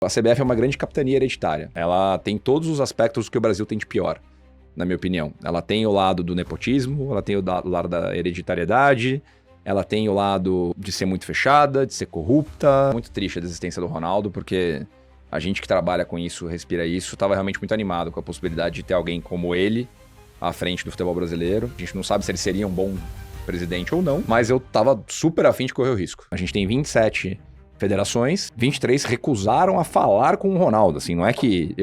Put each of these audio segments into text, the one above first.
A CBF é uma grande capitania hereditária. Ela tem todos os aspectos que o Brasil tem de pior, na minha opinião. Ela tem o lado do nepotismo, ela tem o lado da hereditariedade, ela tem o lado de ser muito fechada, de ser corrupta. Muito triste a desistência do Ronaldo, porque a gente que trabalha com isso, respira isso, estava realmente muito animado com a possibilidade de ter alguém como ele à frente do futebol brasileiro. A gente não sabe se ele seria um bom presidente ou não, mas eu tava super afim de correr o risco. A gente tem 27 federações, 23 recusaram a falar com o Ronaldo, assim, não é que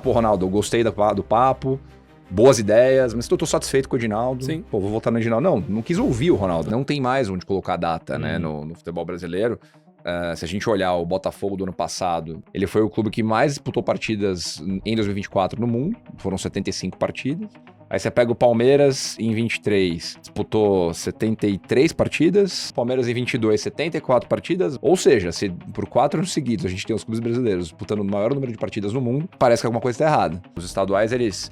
Ronaldo, eu gostei do papo, boas ideias, mas eu tô satisfeito com o Edinaldo, Sim. Vou votar no Edinaldo. Não quis ouvir o Ronaldo, não tem mais onde colocar data, né, no futebol brasileiro. Se a gente olhar o Botafogo do ano passado, ele foi o clube que mais disputou partidas em 2024 no mundo, foram 75 partidas. Aí você pega o Palmeiras em 23, disputou 73 partidas. Palmeiras em 22, 74 partidas. Ou seja, se por 4 anos seguidos a gente tem os clubes brasileiros disputando o maior número de partidas no mundo, parece que alguma coisa está errada. Os estaduais, eles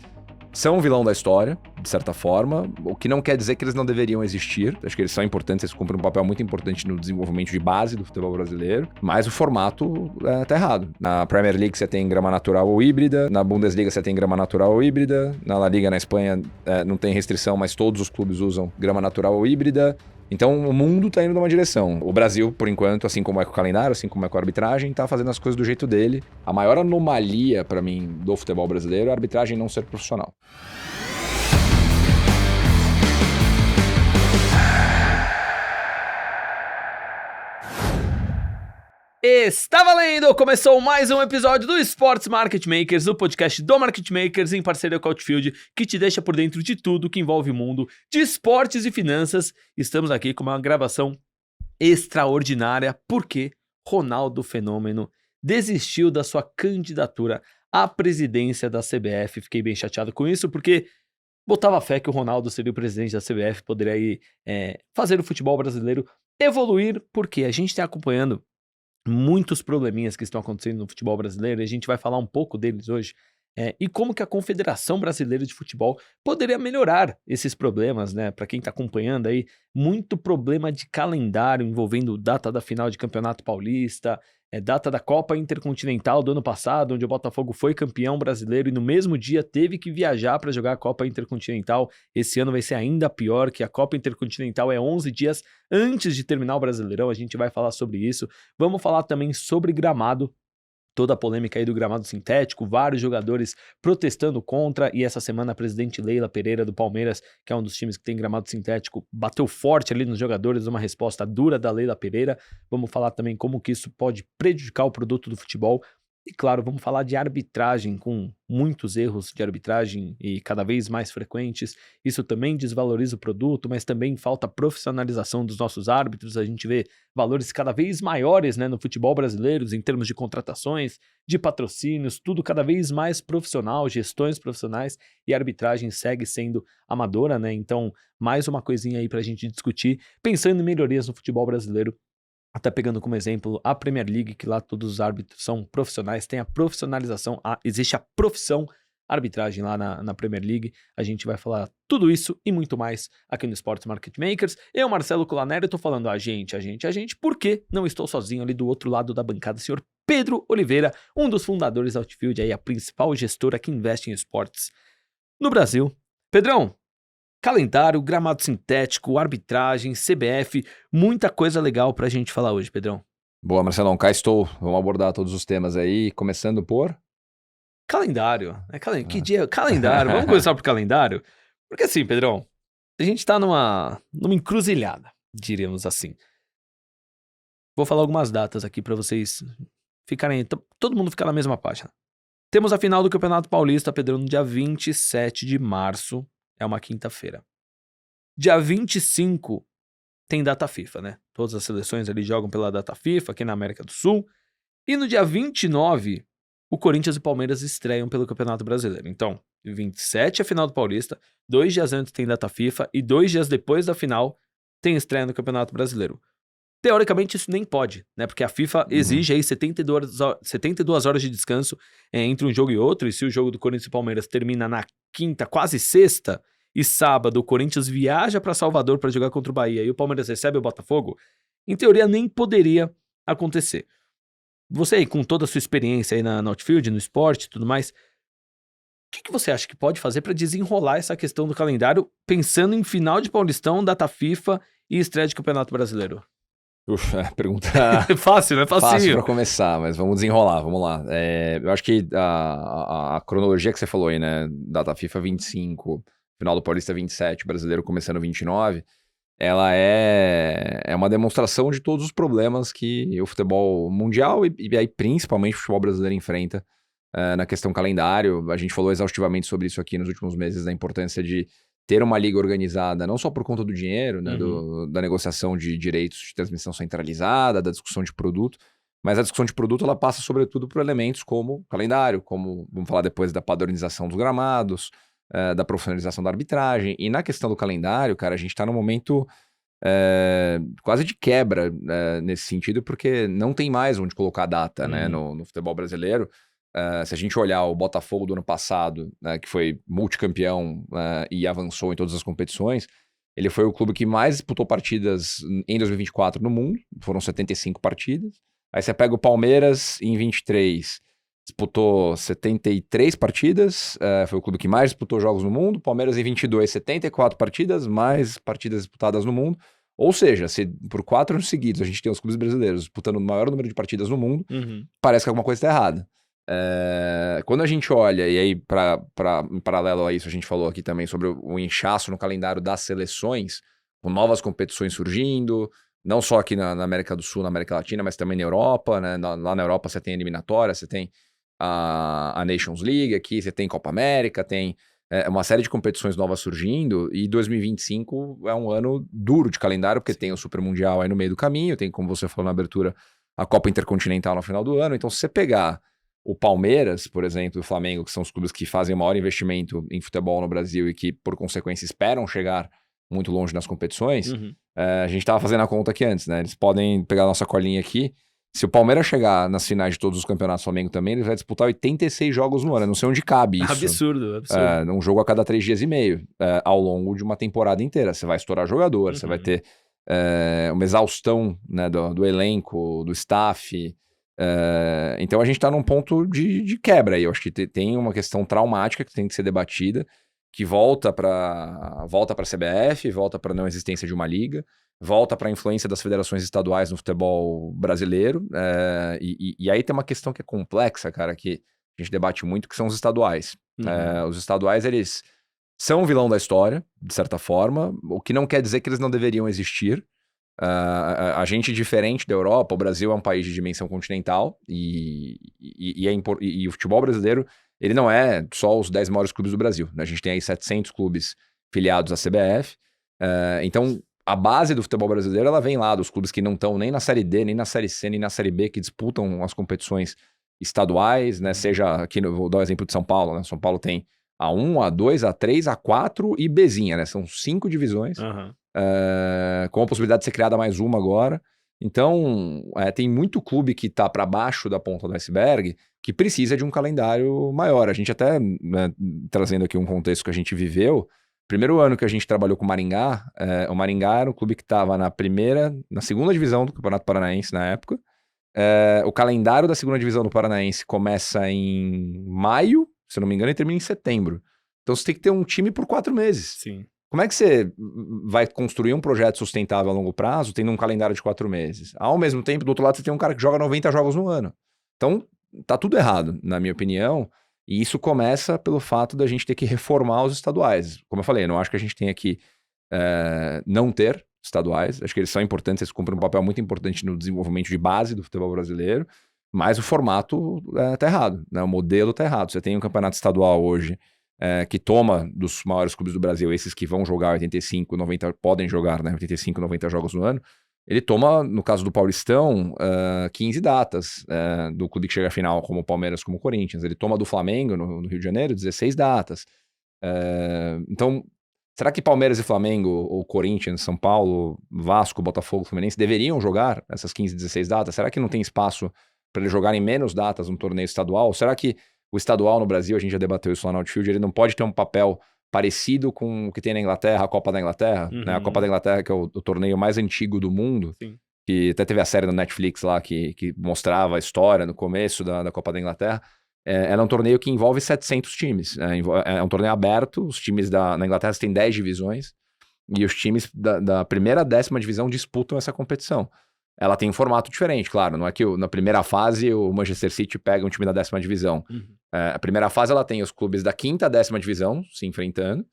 são o vilão da história, de certa forma, o que não quer dizer que eles não deveriam existir. Acho que eles são importantes, eles cumprem um papel muito importante no desenvolvimento de base do futebol brasileiro, mas o formato tá errado. Na Premier League você tem grama natural ou híbrida, na Bundesliga você tem grama natural ou híbrida, na La Liga, na Espanha, não tem restrição, mas todos os clubes usam grama natural ou híbrida. Então o mundo tá indo numa direção. O Brasil, por enquanto, assim como é com o calendário, assim como é com a arbitragem, tá fazendo as coisas do jeito dele. A maior anomalia pra mim do futebol brasileiro é a arbitragem não ser profissional. Está valendo! Começou mais um episódio do Sports Market Makers, o podcast do Market Makers em parceria com a Outfield, que te deixa por dentro de tudo que envolve o mundo de esportes e finanças. Estamos aqui com uma gravação extraordinária, porque Ronaldo Fenômeno desistiu da sua candidatura à presidência da CBF. Fiquei bem chateado com isso, porque botava fé que o Ronaldo seria o presidente da CBF, poderia aí fazer o futebol brasileiro evoluir, porque a gente está acompanhando muitos probleminhas que estão acontecendo no futebol brasileiro, e a gente vai falar um pouco deles hoje, e como que a Confederação Brasileira de Futebol poderia melhorar esses problemas, né? Para quem está acompanhando aí, muito problema de calendário envolvendo data da final de Campeonato Paulista, data da Copa Intercontinental do ano passado, onde o Botafogo foi campeão brasileiro e no mesmo dia teve que viajar para jogar a Copa Intercontinental. Esse ano vai ser ainda pior, que a Copa Intercontinental é 11 dias antes de terminar o Brasileirão. A gente vai falar sobre isso. Vamos falar também sobre gramado, toda a polêmica aí do gramado sintético, vários jogadores protestando contra, e essa semana a presidente Leila Pereira do Palmeiras, que é um dos times que tem gramado sintético, bateu forte ali nos jogadores, uma resposta dura da Leila Pereira. Vamos falar também como que isso pode prejudicar o produto do futebol. E claro, vamos falar de arbitragem, com muitos erros de arbitragem e cada vez mais frequentes. Isso também desvaloriza o produto, mas também falta profissionalização dos nossos árbitros. A gente vê valores cada vez maiores, né, no futebol brasileiro, em termos de contratações, de patrocínios, tudo cada vez mais profissional, gestões profissionais, e a arbitragem segue sendo amadora, né? Então, mais uma coisinha aí pra gente discutir, pensando em melhorias no futebol brasileiro. Até pegando como exemplo a Premier League, que lá todos os árbitros são profissionais, tem a profissionalização, existe a profissão arbitragem lá na Premier League. A gente vai falar tudo isso e muito mais aqui no Sports Market Makers. Eu, Marcelo Colanério, tô falando a gente, porque não estou sozinho ali do outro lado da bancada, senhor Pedro Oliveira, um dos fundadores da Outfield, aí a principal gestora que investe em esportes no Brasil. Pedrão, calendário, gramado sintético, arbitragem, CBF, muita coisa legal pra gente falar hoje, Pedrão. Boa, Marcelão, cá estou. Vamos abordar todos os temas aí, começando por... Calendário. Que dia? Calendário. Vamos começar por calendário? Porque assim, Pedrão, a gente tá numa encruzilhada, diríamos assim. Vou falar algumas datas aqui pra vocês ficarem... todo mundo ficar na mesma página. Temos a final do Campeonato Paulista, Pedrão, no dia 27 de março. É uma quinta-feira. Dia 25 tem data FIFA, né? Todas as seleções ali jogam pela data FIFA, aqui na América do Sul. E no dia 29, o Corinthians e o Palmeiras estreiam pelo Campeonato Brasileiro. Então, 27 é a final do Paulista, 2 dias antes tem data FIFA e 2 dias depois da final tem estreia no Campeonato Brasileiro. Teoricamente isso nem pode, né? Porque a FIFA exige aí 72 horas de descanso entre um jogo e outro, e se o jogo do Corinthians e Palmeiras termina na quinta, quase sexta, e sábado o Corinthians viaja para Salvador para jogar contra o Bahia e o Palmeiras recebe o Botafogo, em teoria nem poderia acontecer. você aí, com toda a sua experiência aí na Outfield, no esporte e tudo mais, o que você acha que pode fazer para desenrolar essa questão do calendário, pensando em final de Paulistão, data FIFA e estreia de Campeonato Brasileiro? Pergunta É fácil, né? fácil Facinho. para começar, mas vamos desenrolar, vamos lá. Eu acho que a cronologia que você falou aí, né? Data FIFA 25, final do Paulista 27, brasileiro começando 29, ela é uma demonstração de todos os problemas que o futebol mundial e aí principalmente o futebol brasileiro enfrenta na questão calendário. A gente falou exaustivamente sobre isso aqui nos últimos meses, da importância de ter uma liga organizada, não só por conta do dinheiro, né, da negociação de direitos de transmissão centralizada, da discussão de produto, mas a discussão de produto ela passa sobretudo por elementos como calendário, como, vamos falar depois da padronização dos gramados, da profissionalização da arbitragem. E na questão do calendário, cara, a gente está num momento quase de quebra nesse sentido, porque não tem mais onde colocar a data, né, no futebol brasileiro. Se a gente olhar o Botafogo do ano passado, que foi multicampeão e avançou em todas as competições, ele foi o clube que mais disputou partidas em 2024 no mundo, foram 75 partidas. Aí você pega o Palmeiras em 23, disputou 73 partidas, foi o clube que mais disputou jogos no mundo. Palmeiras em 22, 74 partidas, mais partidas disputadas no mundo. Ou seja, se por 4 anos seguidos a gente tem os clubes brasileiros disputando o maior número de partidas no mundo, parece que alguma coisa está errada. Quando a gente olha, e aí em paralelo a isso a gente falou aqui também sobre o inchaço no calendário das seleções, com novas competições surgindo, não só aqui na América do Sul, na América Latina, mas também na Europa, né? Lá na Europa você tem a eliminatória, você tem a Nations League, aqui você tem Copa América, tem uma série de competições novas surgindo, e 2025 é um ano duro de calendário, porque tem o Super Mundial aí no meio do caminho, tem, como você falou na abertura, a Copa Intercontinental no final do ano. Então se você pegar o Palmeiras, por exemplo, e o Flamengo, que são os clubes que fazem o maior investimento em futebol no Brasil e que, por consequência, esperam chegar muito longe nas competições, a gente estava fazendo a conta aqui antes, né? Eles podem pegar a nossa colinha aqui. Se o Palmeiras chegar nas finais de todos os campeonatos, o Flamengo também, ele vai disputar 86 jogos no ano. Eu não sei onde cabe isso. Absurdo. Um jogo a cada 3 dias e meio, ao longo de uma temporada inteira. Você vai estourar jogador, você vai ter uma exaustão, né, do elenco, do staff. Então a gente está num ponto de quebra aí. Eu acho que tem uma questão traumática que tem que ser debatida, que volta para a CBF, volta para a não existência de uma liga, volta para a influência das federações estaduais no futebol brasileiro, e aí tem uma questão que é complexa, cara, que a gente debate muito, que são os estaduais. Os estaduais, eles são o vilão da história, de certa forma, o que não quer dizer que eles não deveriam existir. A gente, diferente da Europa, o Brasil é um país de dimensão continental e o futebol brasileiro, ele não é só os 10 maiores clubes do Brasil, né? A gente tem aí 700 clubes filiados à CBF, então a base do futebol brasileiro ela vem lá dos clubes que não estão nem na Série D, nem na Série C, nem na Série B, que disputam as competições estaduais, né? Seja aqui, vou dar o exemplo de São Paulo, né? São Paulo tem A1, A2, A3, A4 e Bzinha, né? São 5 divisões. Com a possibilidade de ser criada mais uma agora. Então, tem muito clube que está para baixo da ponta do iceberg que precisa de um calendário maior. A gente até, né, trazendo aqui um contexto que a gente viveu, primeiro ano que a gente trabalhou com o Maringá era um clube que estava na segunda divisão do Campeonato Paranaense na época. O calendário da segunda divisão do Paranaense começa em maio, se eu não me engano, e termina em setembro. Então você tem que ter um time por 4 meses. Sim. Como é que você vai construir um projeto sustentável a longo prazo tendo um calendário de 4 meses? Ao mesmo tempo, do outro lado, você tem um cara que joga 90 jogos no ano. Então, tá tudo errado, na minha opinião. E isso começa pelo fato da gente ter que reformar os estaduais. Como eu falei, eu não acho que a gente tenha que não ter estaduais. Acho que eles são importantes, eles cumprem um papel muito importante no desenvolvimento de base do futebol brasileiro. Mas o formato tá errado, né? O modelo tá errado. Você tem um campeonato estadual hoje que toma dos maiores clubes do Brasil, esses que vão jogar 85, 90, podem jogar, né, 85, 90 jogos no ano, ele toma, no caso do Paulistão, 15 datas do clube que chega à final, como o Palmeiras, como o Corinthians. Ele toma do Flamengo, no Rio de Janeiro, 16 datas. Então, será que Palmeiras e Flamengo, ou Corinthians, São Paulo, Vasco, Botafogo, Fluminense, deveriam jogar essas 15, 16 datas? Será que não tem espaço para eles jogarem menos datas no torneio estadual? Será que o estadual no Brasil, a gente já debateu isso lá no Outfield, ele não pode ter um papel parecido com o que tem na Inglaterra, a Copa da Inglaterra, né? A Copa da Inglaterra, que é o torneio mais antigo do mundo. que até teve a série na Netflix lá que mostrava a história no começo da Copa da Inglaterra. Ela é um torneio que envolve 700 times. É um torneio aberto, os times na Inglaterra têm 10 divisões, e os times da primeira à 10ª divisão disputam essa competição. Ela tem um formato diferente, claro, não é que na primeira fase o Manchester City pega um time da 10ª divisão. A primeira fase ela tem os clubes da 5ª à 10ª divisão se enfrentando,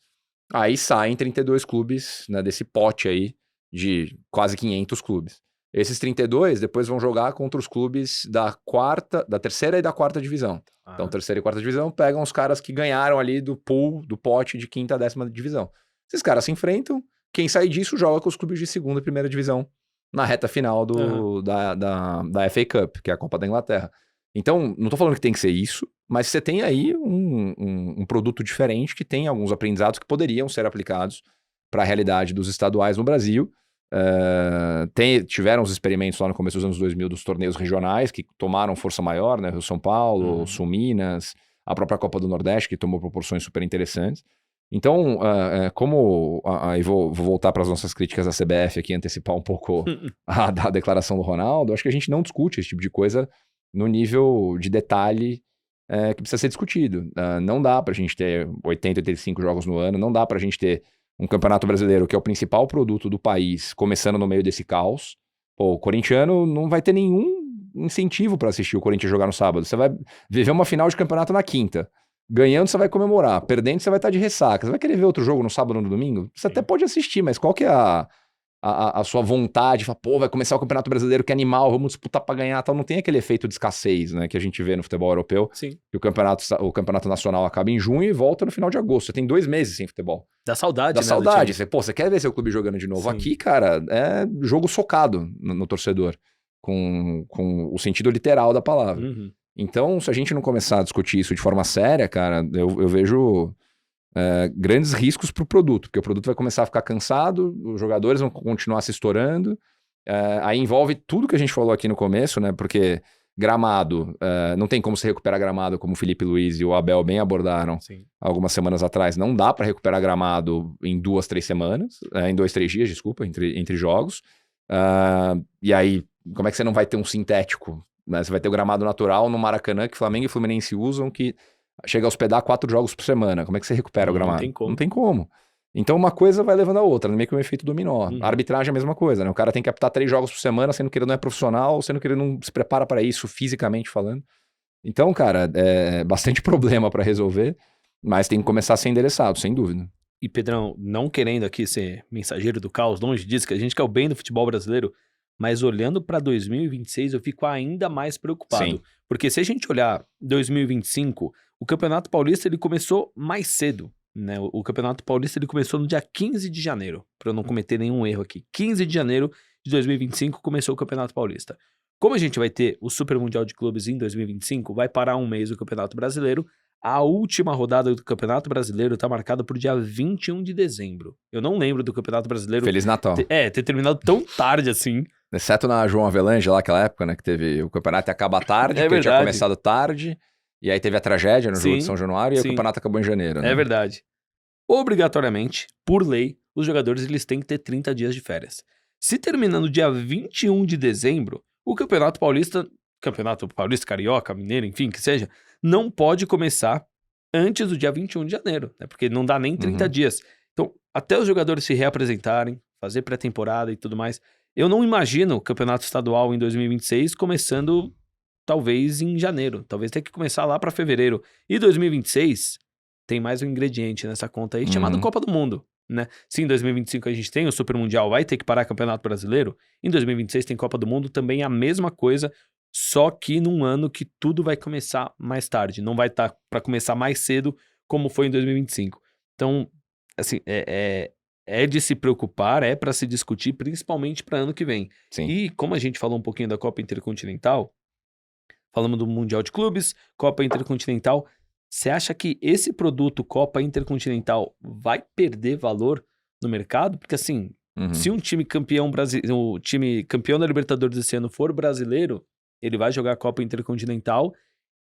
aí saem 32 clubes, né, desse pote aí de quase 500 clubes. Esses 32 depois vão jogar contra os clubes da 3ª e da 4ª divisão. Então, 3ª e 4ª divisão pegam os caras que ganharam ali do pool, do pote de 5ª a 10ª divisão. Esses caras se enfrentam, quem sair disso joga com os clubes de 2ª e 1ª divisão na reta final da FA Cup, que é a Copa da Inglaterra. Então, não tô falando que tem que ser isso, mas você tem aí um produto diferente que tem alguns aprendizados que poderiam ser aplicados para a realidade dos estaduais no Brasil. Tiveram os experimentos lá no começo dos anos 2000 dos torneios regionais que tomaram força maior, né? Rio São Paulo, Sul Minas, a própria Copa do Nordeste que tomou proporções super interessantes. Então, aí vou voltar para as nossas críticas à CBF aqui, antecipar um pouco a declaração do Ronaldo, acho que a gente não discute esse tipo de coisa no nível de detalhe que precisa ser discutido. Não dá para a gente ter 80, 85 jogos no ano, não dá para a gente ter um campeonato brasileiro que é o principal produto do país, começando no meio desse caos. Pô, o corintiano não vai ter nenhum incentivo para assistir o Corinthians jogar no sábado. Você vai viver uma final de campeonato na quinta. Ganhando, você vai comemorar. Perdendo, você vai estar de ressaca. Você vai querer ver outro jogo no sábado ou no domingo? Você até pode assistir, mas qual que é a sua vontade? Fala, pô, vai começar o Campeonato Brasileiro, que animal, vamos disputar pra ganhar, tal. Não tem aquele efeito de escassez, né, que a gente vê no futebol europeu. Sim. Que o campeonato nacional acaba em junho e volta no final de agosto. Você tem 2 meses sem futebol. Dá saudade, Dá né? saudade. Você quer ver seu clube jogando de novo? Sim. Aqui, cara, é jogo socado no torcedor. Com o sentido literal da palavra. Então, se a gente não começar a discutir isso de forma séria, cara, eu vejo grandes riscos pro produto, porque o produto vai começar a ficar cansado, os jogadores vão continuar se estourando, aí envolve tudo que a gente falou aqui no começo, né, porque gramado, não tem como se recuperar gramado, como o Felipe Luiz e o Abel bem abordaram algumas semanas atrás, não dá para recuperar gramado em 2, 3 semanas, em 2, 3 dias, desculpa, entre jogos, e aí, como é que você não vai ter um sintético? Você vai ter o gramado natural no Maracanã, que Flamengo e Fluminense usam, que chega a hospedar 4 jogos por semana. Como é que você recupera o gramado? Não tem como. Então uma coisa vai levando a outra, meio que um efeito dominó. A arbitragem é a mesma coisa, né? O cara tem que apitar 3 jogos por semana, sendo que ele não é profissional, sendo que ele não se prepara para isso fisicamente falando. Então, cara, é bastante problema para resolver, mas tem que começar a ser endereçado, sem dúvida. E Pedrão, não querendo aqui ser mensageiro do caos, longe disso, que a gente quer o bem do futebol brasileiro, mas olhando para 2026 eu fico ainda mais preocupado. Sim. Porque se a gente olhar 2025, o Campeonato Paulista ele começou mais cedo, né? O Campeonato Paulista ele começou no dia 15 de janeiro, para eu não cometer nenhum erro aqui. 15 de janeiro de 2025 começou o Campeonato Paulista. Como a gente vai ter o Super Mundial de Clubes em 2025, vai parar um mês o Campeonato Brasileiro. A última rodada do Campeonato Brasileiro está marcada para o dia 21 de dezembro. Eu não lembro do Campeonato Brasileiro... Feliz Natal. Ter terminado tão tarde assim. Exceto na João Avelange, lá naquela época, né? Que teve o campeonato ia acabar tarde, porque tinha começado tarde. E aí teve a tragédia no jogo de São Januário e o campeonato acabou em janeiro. Né? É verdade. Obrigatoriamente, por lei, os jogadores eles têm que ter 30 dias de férias. Se terminando dia 21 de dezembro, o Campeonato Paulista, Carioca, Mineiro, enfim, que seja, não pode começar antes do dia 21 de janeiro, né? Porque não dá nem 30 dias. Então, até os jogadores se reapresentarem, fazer pré-temporada e tudo mais... Eu não imagino o campeonato estadual em 2026 começando talvez em janeiro. Talvez tenha que começar lá para fevereiro. E 2026 tem mais um ingrediente nessa conta aí chamado Copa do Mundo, né? Se em 2025 a gente tem o Super Mundial, vai ter que parar Campeonato Brasileiro. Em 2026 tem Copa do Mundo, também a mesma coisa, só que num ano que tudo vai começar mais tarde. Não vai estar para começar mais cedo como foi em 2025. Então, assim, é de se preocupar, é para se discutir, principalmente para ano que vem. Sim. E como a gente falou um pouquinho da Copa Intercontinental, falamos do Mundial de Clubes, Copa Intercontinental, você acha que esse produto Copa Intercontinental vai perder valor no mercado? Porque assim, se um time campeão o time campeão da Libertadores esse ano for brasileiro, ele vai jogar a Copa Intercontinental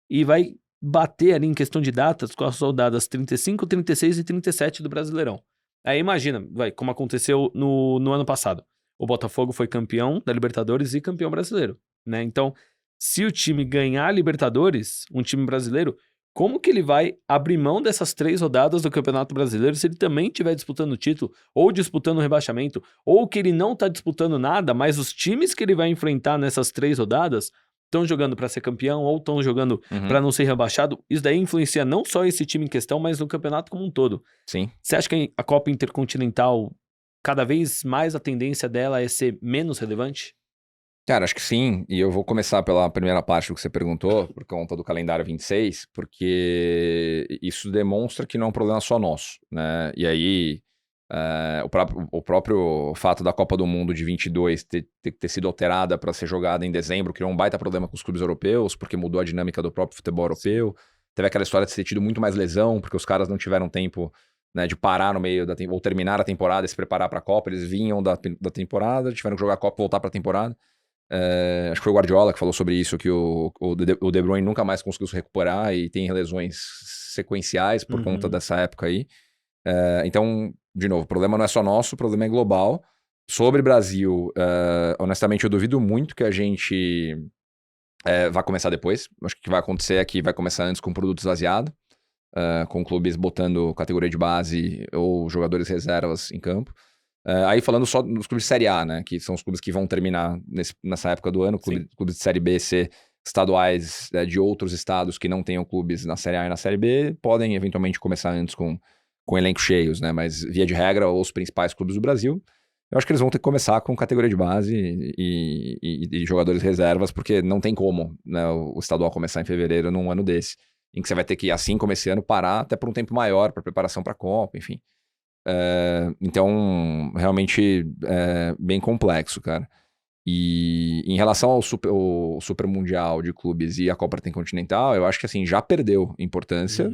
e vai bater ali em questão de datas com as rodadas 35, 36 e 37 do Brasileirão. Aí imagina, como aconteceu no ano passado. o Botafogo foi campeão da Libertadores e campeão brasileiro, né? Então, se o time ganhar a Libertadores, um time brasileiro, como que ele vai abrir mão dessas 3 rodadas do Campeonato Brasileiro se ele também estiver disputando o título, ou disputando o rebaixamento, ou que ele não está disputando nada, mas os times que ele vai enfrentar nessas 3 rodadas estão jogando para ser campeão ou estão jogando para não ser rebaixado? Isso daí influencia não só esse time em questão, mas no campeonato como um todo. Sim. Você acha que a Copa Intercontinental, cada vez mais a tendência dela é ser menos relevante? Cara, acho que sim, e eu vou começar pela primeira parte do que você perguntou, por conta do calendário 26, porque isso demonstra que não é um problema só nosso, né? E aí, o próprio fato da Copa do Mundo de 22 ter sido alterada para ser jogada em dezembro criou um baita problema com os clubes europeus, porque mudou a dinâmica do próprio futebol europeu. Teve aquela história de ter tido muito mais lesão, porque os caras não tiveram tempo, né, de parar no meio ou terminar a temporada e se preparar para a Copa. Eles vinham da temporada, tiveram que jogar a Copa e voltar para a temporada. Acho que foi o Guardiola que falou sobre isso, que o De Bruyne nunca mais conseguiu se recuperar e tem lesões sequenciais por conta dessa época aí. Então, de novo, o problema não é só nosso, o problema é global. Sobre Brasil, honestamente, eu duvido muito que a gente vá começar depois. Acho que o que vai acontecer é que vai começar antes com produto esvaziado, com clubes botando categoria de base ou jogadores reservas em campo. Aí falando só dos clubes de Série A, né? Que são os clubes que vão terminar nessa época do ano. Clubes de Série B, C, estaduais de outros estados que não tenham clubes na Série A e na Série B, podem eventualmente começar antes com elencos cheios, né? Mas via de regra, os principais clubes do Brasil, eu acho que eles vão ter que começar com categoria de base e jogadores reservas, porque não tem como, né, o estadual começar em fevereiro num ano desse, em que você vai ter que, assim como esse ano, parar até por um tempo maior para preparação para a Copa, enfim. Então, realmente é bem complexo, cara. E em relação ao Super Mundial de clubes e a Copa Intercontinental, eu acho que assim, já perdeu importância.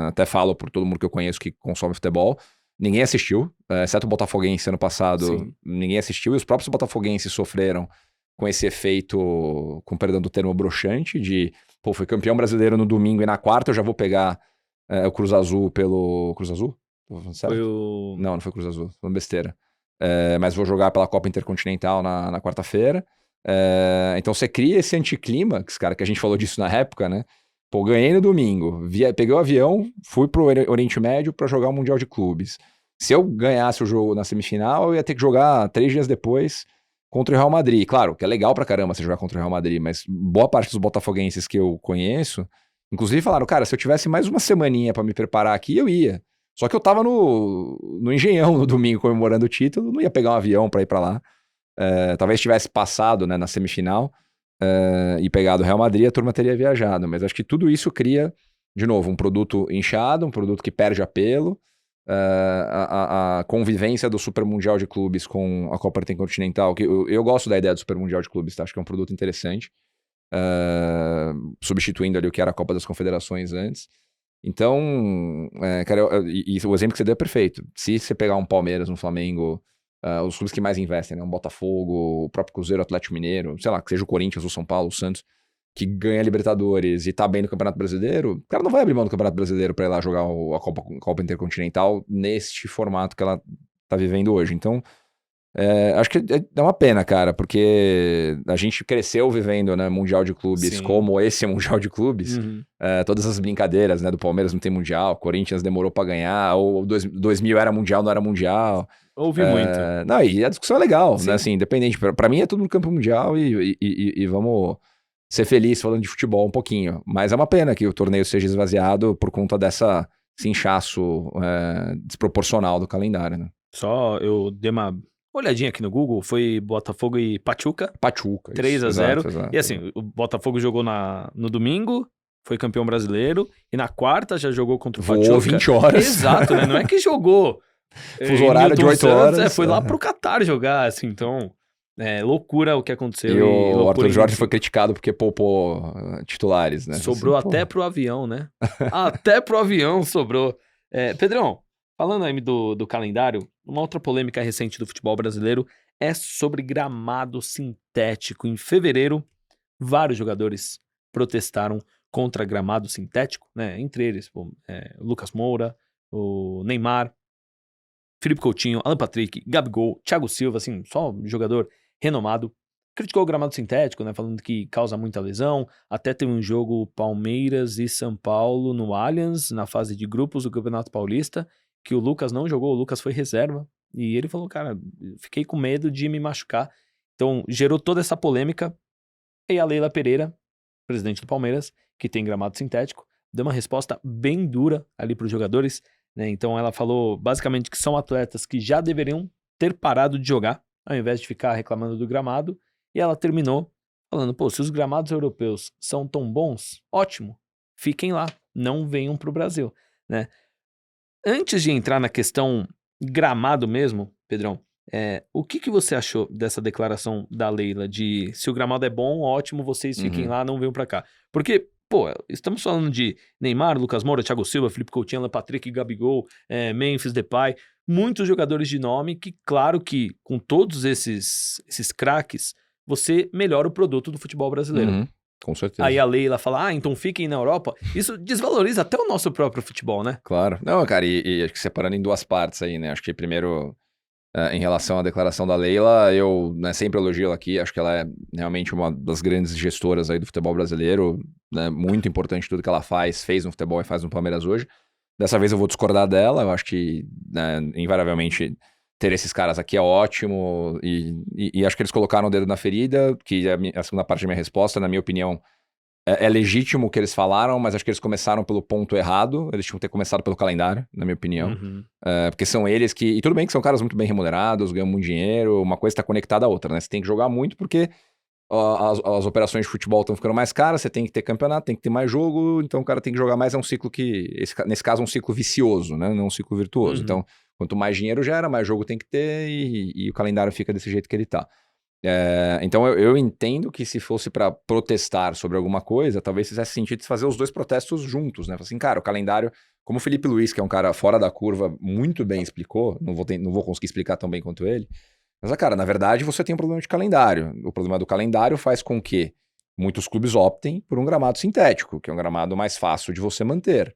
Até falo por todo mundo que eu conheço que consome futebol. Ninguém assistiu, exceto o Botafoguense ano passado. Sim. Ninguém assistiu, e os próprios botafoguenses sofreram com esse efeito, com perdão do termo, broxante, de, pô, fui campeão brasileiro no domingo e na quarta eu já vou pegar o Cruz Azul pelo... Cruz Azul? Foi o... Não foi Cruz Azul, foi uma besteira. Mas vou jogar pela Copa Intercontinental na quarta-feira. Então você cria esse anticlímax, cara, que a gente falou disso na época, né? Pô, ganhei no domingo, peguei o avião, fui pro Oriente Médio para jogar o Mundial de Clubes. Se eu ganhasse o jogo na semifinal, eu ia ter que jogar 3 dias depois contra o Real Madrid. Claro, que é legal pra caramba você jogar contra o Real Madrid, mas boa parte dos botafoguenses que eu conheço, inclusive falaram, cara, se eu tivesse mais uma semaninha para me preparar aqui, eu ia. Só que eu tava no Engenhão no domingo comemorando o título, não ia pegar um avião pra ir pra lá. Talvez tivesse passado, né, na semifinal e pegado o Real Madrid, a turma teria viajado. Mas acho que tudo isso cria, de novo, um produto inchado, um produto que perde apelo. A convivência do Super Mundial de Clubes com a Copa Intercontinental, que eu gosto da ideia do Super Mundial de Clubes, tá? Acho que é um produto interessante. Substituindo ali o que era a Copa das Confederações antes. Então, cara, e o exemplo que você deu é perfeito. Se você pegar um Palmeiras, um Flamengo, os clubes que mais investem, né? Um Botafogo, o próprio Cruzeiro, Atlético Mineiro, sei lá, que seja o Corinthians, o São Paulo, o Santos, que ganha Libertadores e tá bem no Campeonato Brasileiro, o cara não vai abrir mão do Campeonato Brasileiro pra ir lá jogar a Copa Intercontinental neste formato que ela tá vivendo hoje. Então, acho que é uma pena, cara, porque a gente cresceu vivendo, né, Mundial de Clubes. Sim. Como esse Mundial de Clubes. Todas as brincadeiras, né, do Palmeiras não tem Mundial, Corinthians demorou pra ganhar, ou 2000 era Mundial, não era Mundial. Ouvi muito. Não, e a discussão é legal, né, assim, independente. Pra mim é tudo no campo mundial e vamos ser felizes falando de futebol um pouquinho. Mas é uma pena que o torneio seja esvaziado por conta desse inchaço desproporcional do calendário, né. Só eu dei uma olhadinha aqui no Google, foi Botafogo e Pachuca. 3-0. E assim, o Botafogo jogou no domingo, foi campeão brasileiro, e na quarta já jogou contra o Pachuca. Voou 20 horas. Exato, né? Não é que jogou. Fuso horário de 8 horas. Foi lá pro Catar jogar, assim, então... loucura o que aconteceu. E o Arthur Jorge foi criticado porque poupou titulares, né? Sobrou assim, até pro avião, né? Até pro avião sobrou. Pedrão, falando aí do calendário, uma outra polêmica recente do futebol brasileiro é sobre gramado sintético. Em fevereiro, vários jogadores protestaram contra gramado sintético, né? Entre eles, o Lucas Moura, o Neymar. Felipe Coutinho, Alan Patrick, Gabigol, Thiago Silva, assim, só jogador renomado. Criticou o gramado sintético, né, falando que causa muita lesão. Até teve um jogo Palmeiras e São Paulo no Allianz, na fase de grupos do Campeonato Paulista, que o Lucas não jogou, o Lucas foi reserva. E ele falou, cara, fiquei com medo de me machucar. Então, gerou toda essa polêmica. E a Leila Pereira, presidente do Palmeiras, que tem gramado sintético, deu uma resposta bem dura ali para os jogadores, né? Então, ela falou basicamente que são atletas que já deveriam ter parado de jogar, ao invés de ficar reclamando do gramado. E ela terminou falando, pô, se os gramados europeus são tão bons, ótimo, fiquem lá, não venham para o Brasil, né? Antes de entrar na questão gramado mesmo, Pedrão, o que você achou dessa declaração da Leila de se o gramado é bom, ótimo, vocês fiquem lá, não venham pra cá? Porque, pô, estamos falando de Neymar, Lucas Moura, Thiago Silva, Felipe Coutinho, Alan Patrick, Gabigol, Memphis Depay, muitos jogadores de nome que, claro que com todos esses craques, você melhora o produto do futebol brasileiro. Com certeza. Aí a Leila fala, então fiquem na Europa. Isso desvaloriza até o nosso próprio futebol, né? Claro. Não, cara, e acho que separando em duas partes aí, né? Acho que primeiro, em relação à declaração da Leila, eu sempre elogio ela aqui. Acho que ela é realmente uma das grandes gestoras aí do futebol brasileiro, né? Muito importante tudo que ela fez no futebol e faz no Palmeiras hoje. Dessa vez eu vou discordar dela. Eu acho que, né, invariavelmente, ter esses caras aqui é ótimo, e acho que eles colocaram o dedo na ferida, que a segunda parte da minha resposta, na minha opinião, é legítimo o que eles falaram, mas acho que eles começaram pelo ponto errado, eles tinham que ter começado pelo calendário, na minha opinião, porque são eles que, e tudo bem que são caras muito bem remunerados, ganham muito dinheiro, uma coisa está conectada à outra, né? Você tem que jogar muito porque as operações de futebol estão ficando mais caras, você tem que ter campeonato, tem que ter mais jogo, então o cara tem que jogar mais, é um ciclo que, nesse caso, é um ciclo vicioso, né? Não um ciclo virtuoso, então quanto mais dinheiro gera, mais jogo tem que ter e o calendário fica desse jeito que ele tá. Então eu entendo que se fosse para protestar sobre alguma coisa, talvez fizesse sentido fazer os dois protestos juntos, né? Assim, cara, o calendário, como o Felipe Luiz, que é um cara fora da curva, muito bem explicou, não vou conseguir explicar tão bem quanto ele, mas, cara, na verdade você tem um problema de calendário. O problema do calendário faz com que muitos clubes optem por um gramado sintético, que é um gramado mais fácil de você manter.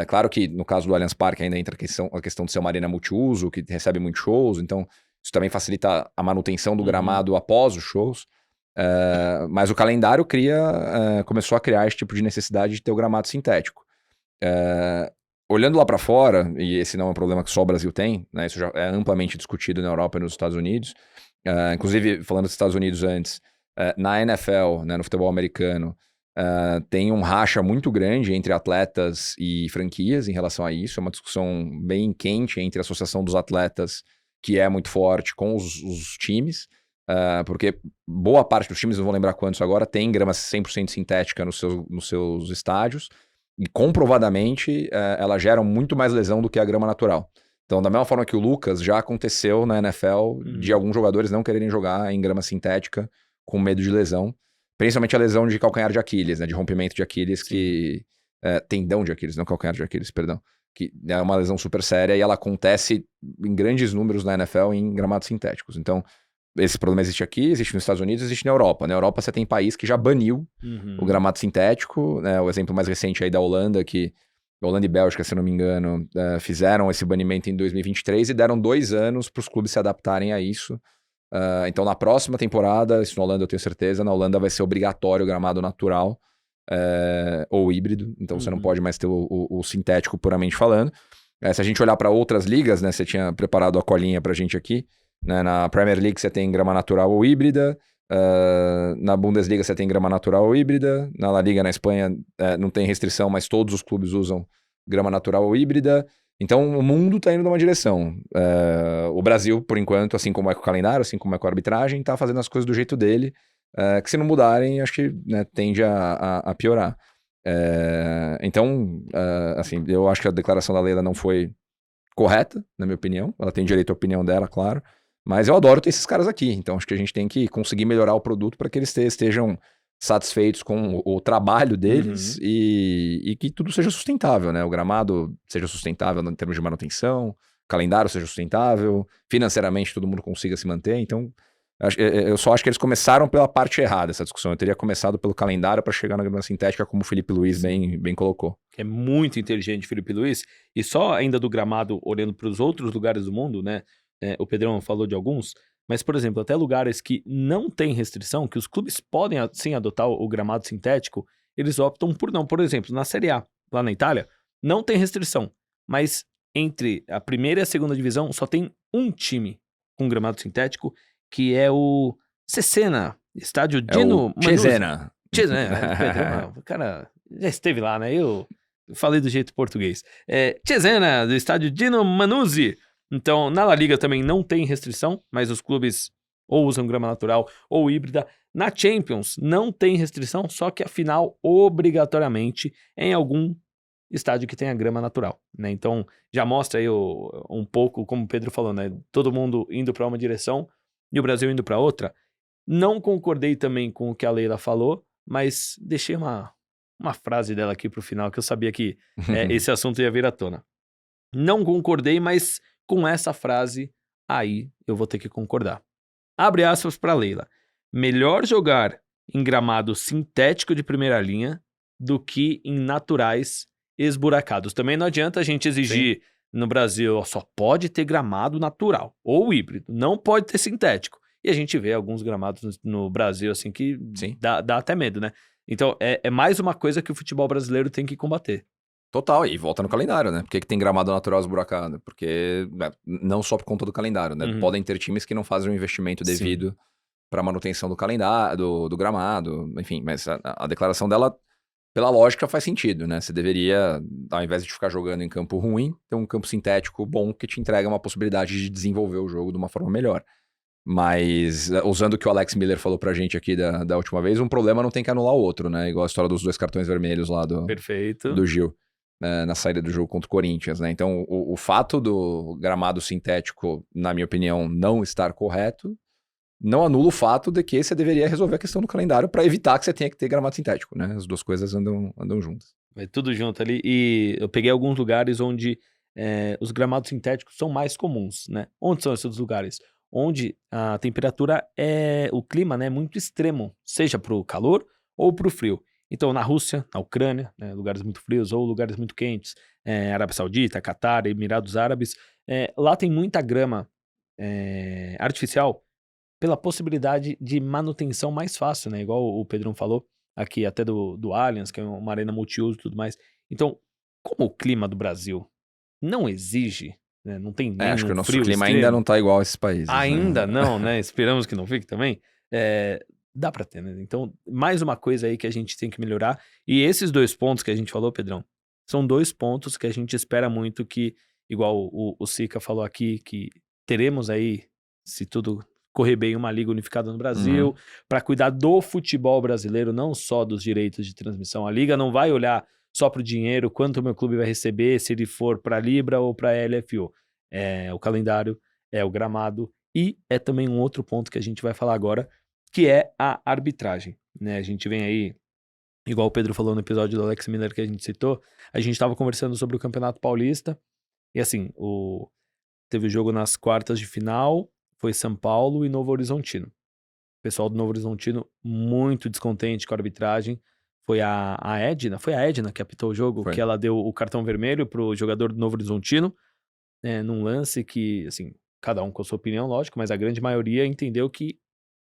Claro que no caso do Allianz Parque ainda entra a questão de ser uma arena multiuso, que recebe muitos shows, então isso também facilita a manutenção do gramado após os shows, mas o calendário começou a criar esse tipo de necessidade de ter o gramado sintético. Olhando lá para fora, e esse não é um problema que só o Brasil tem, né, isso já é amplamente discutido na Europa e nos Estados Unidos, inclusive falando dos Estados Unidos antes, na NFL, né, no futebol americano, tem um racha muito grande entre atletas e franquias em relação a isso. É uma discussão bem quente entre a Associação dos Atletas, que é muito forte, com os times, porque boa parte dos times, não vou lembrar quantos agora, tem grama 100% sintética nos seus estádios, e comprovadamente ela gera muito mais lesão do que a grama natural. Então, da mesma forma que o Lucas, já aconteceu na NFL de alguns jogadores não quererem jogar em grama sintética com medo de lesão. Principalmente a lesão de calcanhar de Aquiles, né? De rompimento de Aquiles, que... tendão de Aquiles, não calcanhar de Aquiles, perdão. Que é uma lesão super séria e ela acontece em grandes números na NFL em gramados sintéticos. Então, esse problema existe aqui, existe nos Estados Unidos, existe na Europa. Na Europa você tem país que já baniu o gramado sintético, né? O exemplo mais recente aí da Holanda, que Holanda e Bélgica, se não me engano, fizeram esse banimento em 2023 e deram 2 anos para os clubes se adaptarem a isso. Então, na próxima temporada, isso na Holanda eu tenho certeza, na Holanda vai ser obrigatório o gramado natural ou híbrido, então você não pode mais ter o sintético puramente falando. Se a gente olhar para outras ligas, né, você tinha preparado a colinha pra gente aqui, né, na Premier League você tem grama natural ou híbrida, na Bundesliga você tem grama natural ou híbrida, na La Liga na Espanha não tem restrição, mas todos os clubes usam grama natural ou híbrida. Então o mundo está indo numa direção. O Brasil, por enquanto, assim como é com o calendário, assim como é com a arbitragem, está fazendo as coisas do jeito dele, que se não mudarem, acho que, né, tende a piorar. Então, assim, eu acho que a declaração da Leila não foi correta, na minha opinião. Ela tem direito à opinião dela, claro. Mas eu adoro ter esses caras aqui. Então acho que a gente tem que conseguir melhorar o produto para que eles estejam satisfeitos com o trabalho deles e que tudo seja sustentável, né? O gramado seja sustentável em termos de manutenção, o calendário seja sustentável, financeiramente todo mundo consiga se manter. Então, Eu só acho que eles começaram pela parte errada essa discussão. Eu teria começado pelo calendário para chegar na grama sintética, como o Felipe Luiz bem colocou. É muito inteligente, Felipe Luiz. E só ainda do gramado, olhando para os outros lugares do mundo, né? O Pedrão falou de alguns, mas, por exemplo, até lugares que não tem restrição, que os clubes podem sim adotar o gramado sintético, eles optam por não. Por exemplo, na Série A, lá na Itália, não tem restrição, mas entre a primeira e a segunda divisão só tem um time com gramado sintético, que é o Cesena, estádio Dino Manuzzi. Cesena. Pedrão, o cara já esteve lá, né? Eu falei do jeito português. Cesena, do estádio Dino Manuzzi. Então, na La Liga também não tem restrição, mas os clubes ou usam grama natural ou híbrida. Na Champions não tem restrição, só que a final obrigatoriamente é em algum estádio que tenha grama natural, né? Então, já mostra aí um pouco, como o Pedro falou, né? Todo mundo indo para uma direção e o Brasil indo para outra. Não concordei também com o que a Leila falou, mas deixei uma frase dela aqui pro final, que eu sabia que esse assunto ia vir à tona. Não concordei, mas com essa frase, aí eu vou ter que concordar. Abre aspas para Leila. Melhor jogar em gramado sintético de primeira linha do que em naturais esburacados. Também não adianta a gente exigir no Brasil, só pode ter gramado natural ou híbrido, não pode ter sintético. E a gente vê alguns gramados no Brasil assim que dá até medo, né? Então é mais uma coisa que o futebol brasileiro tem que combater. Total, e volta no calendário, né? Por que tem gramado natural esburacado? Porque não só por conta do calendário, né? Podem ter times que não fazem o investimento devido para manutenção do calendário, do gramado, enfim, mas a declaração dela, pela lógica, faz sentido, né? Você deveria, ao invés de ficar jogando em campo ruim, ter um campo sintético bom que te entrega uma possibilidade de desenvolver o jogo de uma forma melhor. Mas, usando o que o Alex Miller falou pra gente aqui da última vez, um problema não tem que anular o outro, né? Igual a história dos 2 cartões vermelhos lá do Gil. Na saída do jogo contra o Corinthians, né? Então, o fato do gramado sintético, na minha opinião, não estar correto, não anula o fato de que você deveria resolver a questão do calendário para evitar que você tenha que ter gramado sintético, né? As duas coisas andam juntas. Vai tudo junto ali. E eu peguei alguns lugares onde os gramados sintéticos são mais comuns, né? Onde são esses lugares? Onde a temperatura o clima, né, é muito extremo, seja para o calor ou para o frio. Então, na Rússia, na Ucrânia, né, lugares muito frios ou lugares muito quentes, Arábia Saudita, Catar, Emirados Árabes, lá tem muita grama artificial pela possibilidade de manutenção mais fácil, né? Igual o Pedrão falou aqui, até do Allianz, que é uma arena multiuso e tudo mais. Então, como o clima do Brasil não exige, né, não tem nem acho que o nosso frio clima extremo, ainda não tá igual a esses países. Ainda né? não, né? Esperamos que não fique também. Dá pra ter, né? Então, mais uma coisa aí que a gente tem que melhorar. E esses 2 pontos que a gente falou, Pedrão, são 2 pontos que a gente espera muito que, igual o Sica falou aqui, que teremos aí, se tudo correr bem, uma liga unificada no Brasil, para cuidar do futebol brasileiro, não só dos direitos de transmissão. A liga não vai olhar só pro dinheiro, quanto o meu clube vai receber, se ele for para Libra ou para LFO. É o calendário, é o gramado e é também um outro ponto que a gente vai falar agora, que é a arbitragem, né? A gente vem aí, igual o Pedro falou no episódio do Alex Miller que a gente citou, a gente estava conversando sobre o Campeonato Paulista, e assim, teve o jogo nas quartas de final, foi São Paulo e Novo Horizontino. O pessoal do Novo Horizontino muito descontente com a arbitragem, foi a Edna que apitou o jogo, que ela deu o cartão vermelho pro jogador do Novo Horizontino, num lance que, assim, cada um com a sua opinião, lógico, mas a grande maioria entendeu que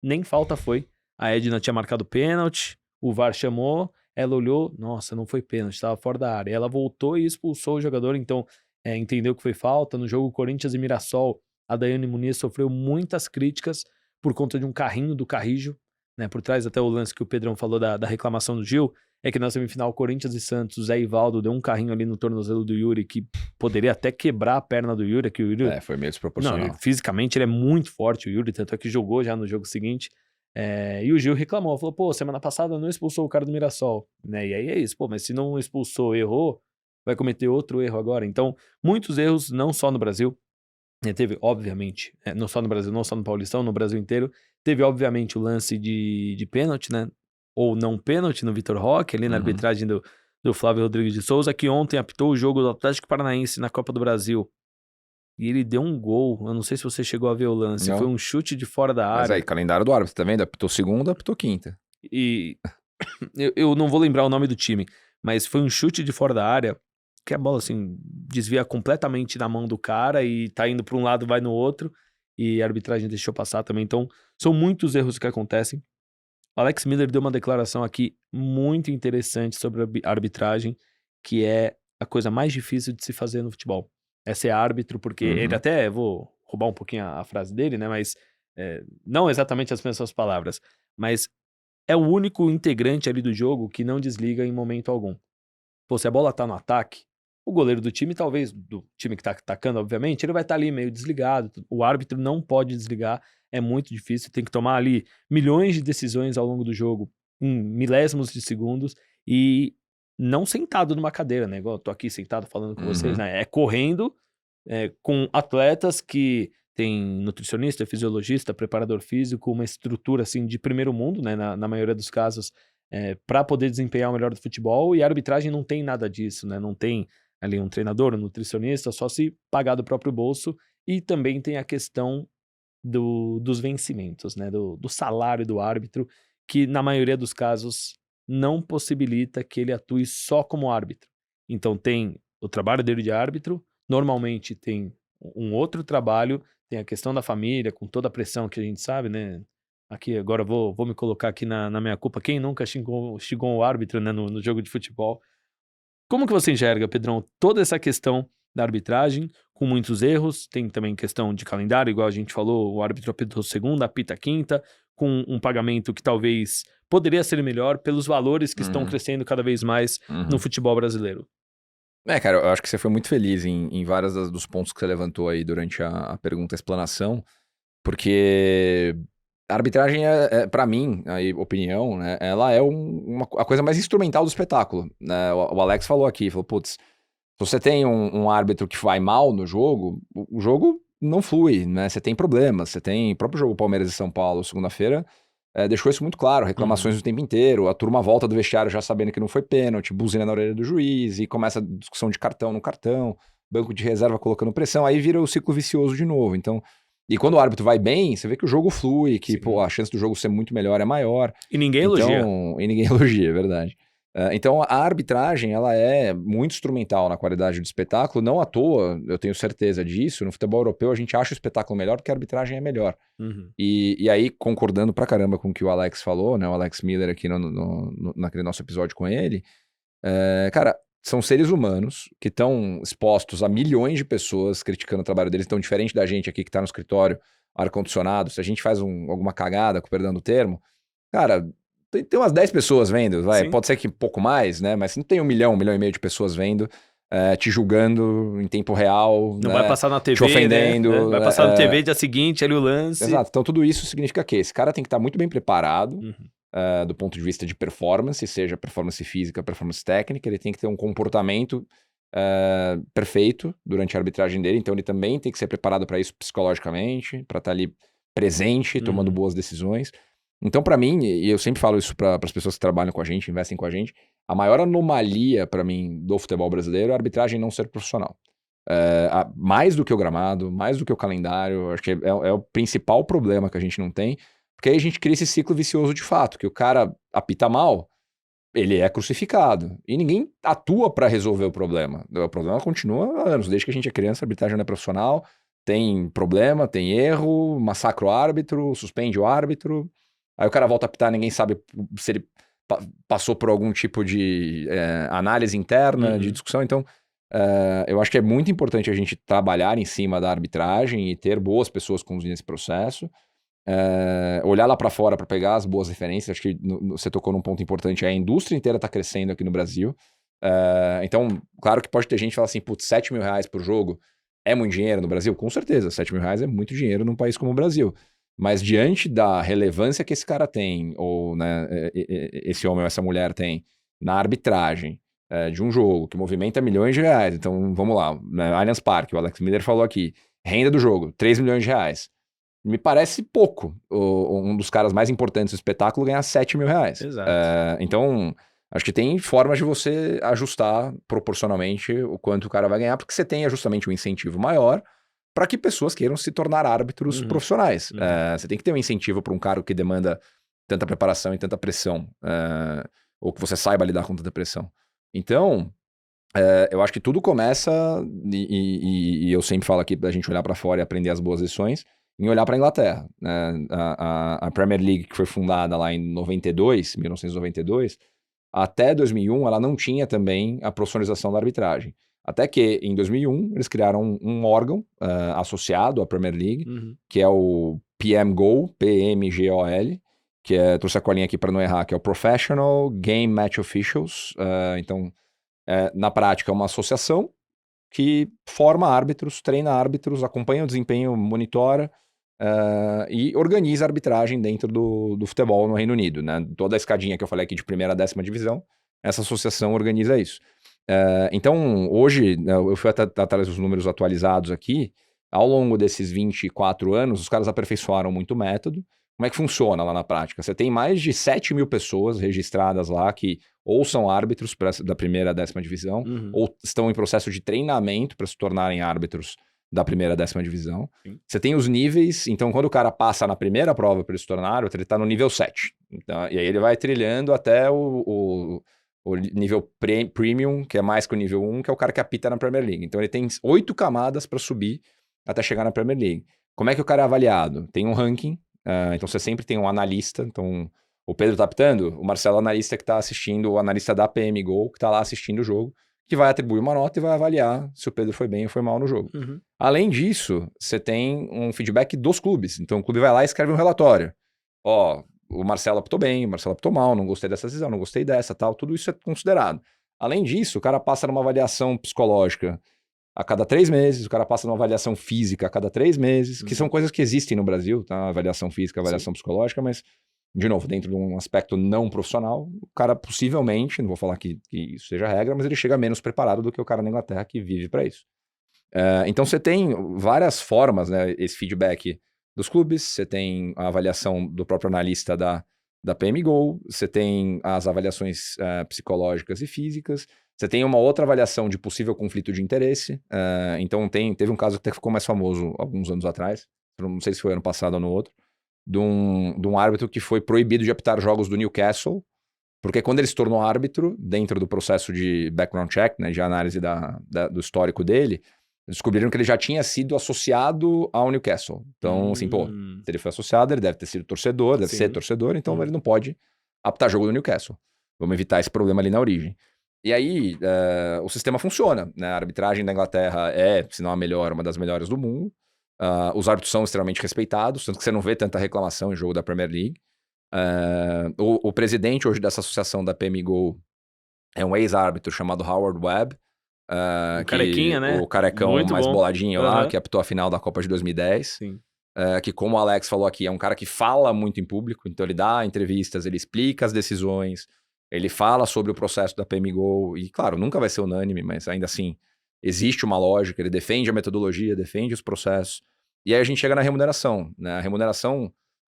nem falta foi. A Edna tinha marcado pênalti, o VAR chamou, ela olhou, nossa, não foi pênalti, estava fora da área. Ela voltou e expulsou o jogador, então entendeu que foi falta. No jogo Corinthians e Mirassol, a Daiane Muniz sofreu muitas críticas por conta de um carrinho do Carrijo, né? Por trás até o lance que o Pedrão falou da reclamação do Gil, é que na semifinal Corinthians e Santos, o Zé Ivaldo deu um carrinho ali no tornozelo do Yuri que poderia até quebrar a perna do Yuri, que o Yuri... foi meio desproporcional. Não, fisicamente ele é muito forte, o Yuri, tanto é que jogou já no jogo seguinte. E o Gil reclamou, falou, pô, semana passada não expulsou o cara do Mirassol, né? E aí é isso, pô, mas se não expulsou, errou, vai cometer outro erro agora. Então, muitos erros, não só no Brasil, teve, obviamente, não só no Brasil, não só no Paulistão, no Brasil inteiro, teve, obviamente, o lance de pênalti, né? Ou não pênalti no Vitor Roque, ali na arbitragem do Flávio Rodrigues de Souza, que ontem apitou o jogo do Atlético Paranaense na Copa do Brasil e ele deu um gol. Eu não sei se você chegou a ver o lance. Não. Foi um chute de fora da área. Mas aí, calendário do árbitro, tá vendo? Apitou segunda, apitou quinta. E eu não vou lembrar o nome do time, mas foi um chute de fora da área que a bola, assim, desvia completamente na mão do cara e tá indo para um lado, vai no outro, e a arbitragem deixou passar também. Então, são muitos erros que acontecem. O Alex Miller deu uma declaração aqui muito interessante sobre a arbitragem, que é a coisa mais difícil de se fazer no futebol. É ser árbitro, porque ele até, vou roubar um pouquinho a frase dele, né, mas não exatamente as mesmas palavras, mas é o único integrante ali do jogo que não desliga em momento algum. Pô, se a bola tá no ataque, o goleiro do time, talvez, do time que tá atacando, obviamente, ele vai estar ali meio desligado. O árbitro não pode desligar, é muito difícil, tem que tomar ali milhões de decisões ao longo do jogo, em milésimos de segundos, e não sentado numa cadeira, né? Igual eu tô aqui sentado falando com vocês, né? É correndo, com atletas que tem nutricionista, fisiologista, preparador físico, uma estrutura assim de primeiro mundo, né, na maioria dos casos, para poder desempenhar o melhor do futebol, e a arbitragem não tem nada disso, né, não tem ali um treinador, um nutricionista, só se pagar do próprio bolso, e também tem a questão dos vencimentos, né, do salário do árbitro, que na maioria dos casos não possibilita que ele atue só como árbitro. Então tem o trabalho dele de árbitro, normalmente tem um outro trabalho, tem a questão da família, com toda a pressão que a gente sabe, né? Aqui, agora vou me colocar aqui na minha culpa. Quem nunca xingou o árbitro, né, no jogo de futebol? Como que você enxerga, Pedrão, toda essa questão da arbitragem, com muitos erros? Tem também questão de calendário, igual a gente falou, o árbitro apitou segunda, apita quinta, com um pagamento que talvez poderia ser melhor pelos valores que estão crescendo cada vez mais no futebol brasileiro. Cara, eu acho que você foi muito feliz em vários dos pontos que você levantou aí durante a pergunta e a explanação, porque a arbitragem, para mim, a opinião, né, ela é a coisa mais instrumental do espetáculo, né? O Alex falou aqui, falou, putz, se você tem um árbitro que vai mal no jogo, o jogo não flui, né? Você tem problemas, você tem o próprio jogo Palmeiras e São Paulo, segunda-feira, deixou isso muito claro, reclamações o tempo inteiro, a turma volta do vestiário já sabendo que não foi pênalti, buzina na orelha do juiz, e começa a discussão de cartão no cartão, banco de reserva colocando pressão, aí vira o ciclo vicioso de novo. Então, e quando o árbitro vai bem, você vê que o jogo flui, que pô, a chance do jogo ser muito melhor é maior. E ninguém elogia. E ninguém elogia, é verdade. Então a arbitragem, ela é muito instrumental na qualidade do espetáculo, não à toa, eu tenho certeza disso. No futebol europeu a gente acha o espetáculo melhor porque a arbitragem é melhor. E aí, concordando pra caramba com o que o Alex falou, né, o Alex Miller aqui naquele nosso episódio com ele, cara, são seres humanos que estão expostos a milhões de pessoas criticando o trabalho deles, então diferente da gente aqui que tá no escritório, ar-condicionado, se a gente faz alguma cagada, com perdão do termo, cara... Tem umas 10 pessoas vendo, pode ser que um pouco mais, né? Mas não tem 1 milhão e meio de pessoas vendo, te julgando em tempo real. Não, né? Vai passar na TV, te ofendendo. Né? Vai passar na TV dia seguinte, ali o lance. Exato, então tudo isso significa que esse cara tem que estar muito bem preparado do ponto de vista de performance, seja performance física, performance técnica, ele tem que ter um comportamento perfeito durante a arbitragem dele, então ele também tem que ser preparado para isso psicologicamente, para estar ali presente, tomando boas decisões. Então, para mim, e eu sempre falo isso para as pessoas que trabalham com a gente, investem com a gente, a maior anomalia para mim do futebol brasileiro é a arbitragem não ser profissional. Mais do que o gramado, mais do que o calendário, acho que é o principal problema que a gente não tem, porque aí a gente cria esse ciclo vicioso de fato, que o cara apita mal, ele é crucificado, e ninguém atua para resolver o problema. O problema continua há anos, desde que a gente é criança, a arbitragem não é profissional, tem problema, tem erro, massacra o árbitro, suspende o árbitro... Aí o cara volta a apitar, ninguém sabe se ele passou por algum tipo de análise interna, de discussão. Então, eu acho que é muito importante a gente trabalhar em cima da arbitragem e ter boas pessoas conduzindo esse processo. Olhar lá para fora para pegar as boas referências. Acho que você tocou num ponto importante. A indústria inteira está crescendo aqui no Brasil. Então, claro que pode ter gente que fala assim, putz, R$7.000 por jogo é muito dinheiro no Brasil? Com certeza, R$7.000 é muito dinheiro num país como o Brasil. Mas diante da relevância que esse cara tem, ou né, esse homem ou essa mulher tem na arbitragem de um jogo que movimenta milhões de reais, então vamos lá, né, Allianz Parque, o Alex Miller falou aqui, renda do jogo, R$3 milhões. Me parece pouco um dos caras mais importantes do espetáculo ganhar R$7.000. Exato. Então, acho que tem formas de você ajustar proporcionalmente o quanto o cara vai ganhar, porque você tem justamente um incentivo maior, para que pessoas queiram se tornar árbitros profissionais. Você tem que ter um incentivo para um cargo que demanda tanta preparação e tanta pressão, ou que você saiba lidar com tanta pressão. Então, eu acho que tudo começa, e eu sempre falo aqui da gente olhar para fora e aprender as boas lições, em olhar para a Inglaterra. A Premier League, que foi fundada lá em 1992, até 2001, ela não tinha também a profissionalização da arbitragem. Até que, em 2001, eles criaram um órgão associado à Premier League, que é o PMGOL, P-M-G-O-L, que trouxe a colinha aqui para não errar, que é o Professional Game Match Officials. Então, na prática, é uma associação que forma árbitros, treina árbitros, acompanha o desempenho, monitora e organiza a arbitragem dentro do futebol no Reino Unido, né? Toda a escadinha que eu falei aqui de primeira a 10ª divisão, essa associação organiza isso. Então, hoje, eu fui atrás dos números atualizados aqui, ao longo desses 24 anos, os caras aperfeiçoaram muito o método. Como é que funciona lá na prática? Você tem mais de 7 mil pessoas registradas lá que ou são árbitros da primeira a 10ª divisão, ou estão em processo de treinamento para se tornarem árbitros da primeira a 10ª divisão. Você tem os níveis, então quando o cara passa na primeira prova para ele se tornar árbitro, ele está no nível 7. Então, e aí ele vai trilhando até o nível premium, que é mais que o nível 1, que é o cara que apita na Premier League. Então ele tem 8 camadas para subir até chegar na Premier League. Como é que o cara é avaliado? Tem um ranking, então você sempre tem um analista. Então o Pedro tá apitando, o Marcelo é o analista que tá assistindo, o analista da PMGO, que tá lá assistindo o jogo, que vai atribuir uma nota e vai avaliar se o Pedro foi bem ou foi mal no jogo. Além disso, você tem um feedback dos clubes. Então o clube vai lá e escreve um relatório. O Marcelo apitou bem, o Marcelo apitou mal, não gostei dessa decisão, não gostei dessa, tal. Tudo isso é considerado. Além disso, o cara passa numa avaliação psicológica a cada 3 meses, o cara passa numa avaliação física a cada 3 meses, que são coisas que existem no Brasil, tá? Avaliação física, avaliação psicológica, mas, de novo, dentro de um aspecto não profissional, o cara possivelmente, não vou falar que isso seja regra, mas ele chega menos preparado do que o cara na Inglaterra que vive para isso. Então você tem várias formas, né, esse feedback dos clubes, você tem a avaliação do próprio analista da PMGO, você tem as avaliações psicológicas e físicas, você tem uma outra avaliação de possível conflito de interesse. Então teve um caso que até ficou mais famoso alguns anos atrás, não sei se foi ano passado ou no outro, de um árbitro que foi proibido de apitar jogos do Newcastle, porque quando ele se tornou árbitro, dentro do processo de background check, né, de análise do histórico dele, descobriram que ele já tinha sido associado ao Newcastle. Então, assim, se ele foi associado, ele deve ter sido torcedor, deve ser torcedor, então ele não pode apitar jogo do Newcastle. Vamos evitar esse problema ali na origem. E aí, o sistema funciona, né? A arbitragem da Inglaterra se não a melhor, uma das melhores do mundo. Os árbitros são extremamente respeitados, tanto que você não vê tanta reclamação em jogo da Premier League. O presidente hoje dessa associação da PMGO é um ex-árbitro chamado Howard Webb. O carequinha, né? O carecão Muito mais bom. boladinho lá, que apitou a final da Copa de 2010. Sim. Que, como o Alex falou aqui, é um cara que fala muito em público, então ele dá entrevistas, ele explica as decisões, ele fala sobre o processo da PMGO, e claro, nunca vai ser unânime, mas ainda assim, existe uma lógica, ele defende a metodologia, defende os processos. E aí a gente chega na remuneração, né? A remuneração,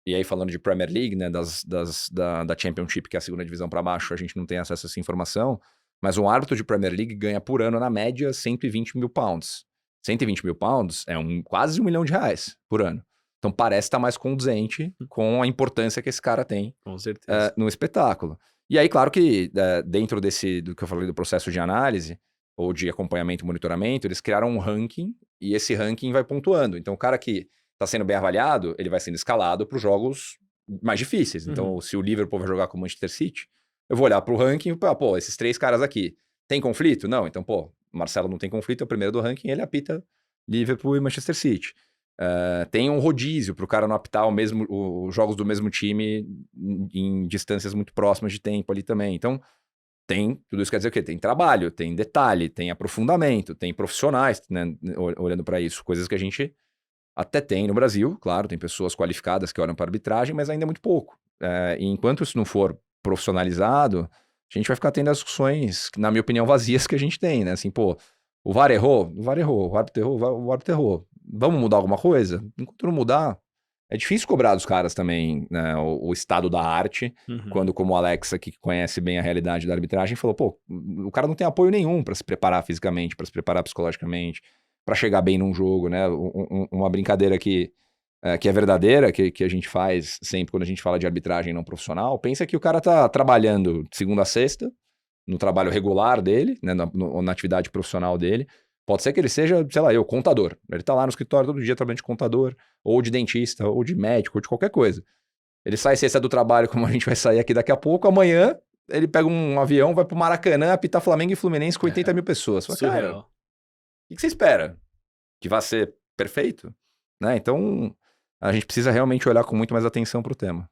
e aí falando de Premier League, né, da Championship, que é a 2ª divisão para baixo, a gente não tem acesso a essa informação, mas um árbitro de Premier League ganha por ano, na média, 120 mil pounds. 120 mil pounds é quase $1 milhão por ano. Então parece estar mais condizente com a importância que esse cara tem com certeza. No espetáculo. E aí, claro que dentro do que eu falei do processo de análise, ou de acompanhamento e monitoramento, eles criaram um ranking, e esse ranking vai pontuando. Então o cara que está sendo bem avaliado, ele vai sendo escalado para os jogos mais difíceis. Então, se o Liverpool vai jogar com o Manchester City, eu vou olhar para o ranking e falar, esses 3 caras aqui, tem conflito? Não, então, o Marcelo não tem conflito, é o primeiro do ranking, ele apita Liverpool e Manchester City. Tem um rodízio para o cara não apitar os jogos do mesmo time em distâncias muito próximas de tempo ali também. Então, tudo isso quer dizer o quê? Tem trabalho, tem detalhe, tem aprofundamento, tem profissionais, né, olhando para isso, coisas que a gente até tem no Brasil, claro, tem pessoas qualificadas que olham para arbitragem, mas ainda é muito pouco. E enquanto isso não for profissionalizado, a gente vai ficar tendo as discussões, na minha opinião, vazias que a gente tem, né? Assim, o VAR errou, o árbitro errou. Vamos mudar alguma coisa? Enquanto não mudar, é difícil cobrar dos caras também, né, o estado da arte, quando, como o Alex aqui, que conhece bem a realidade da arbitragem, falou, o cara não tem apoio nenhum para se preparar fisicamente, para se preparar psicologicamente. para chegar bem num jogo, né? Uma brincadeira que é verdadeira, que a gente faz sempre quando a gente fala de arbitragem não profissional. Pensa que o cara tá trabalhando de segunda a sexta, no trabalho regular dele, né? Na atividade profissional dele. Pode ser que ele seja, sei lá, contador. Ele tá lá no escritório todo dia trabalhando de contador, ou de dentista, ou de médico, ou de qualquer coisa. Ele sai sexta do trabalho, como a gente vai sair aqui daqui a pouco, amanhã ele pega um avião, vai pro Maracanã, apitar Flamengo e Fluminense com 80 mil pessoas. Fala, cara, o que você espera? Que vai ser perfeito? Né? Então, a gente precisa realmente olhar com muito mais atenção pro tema.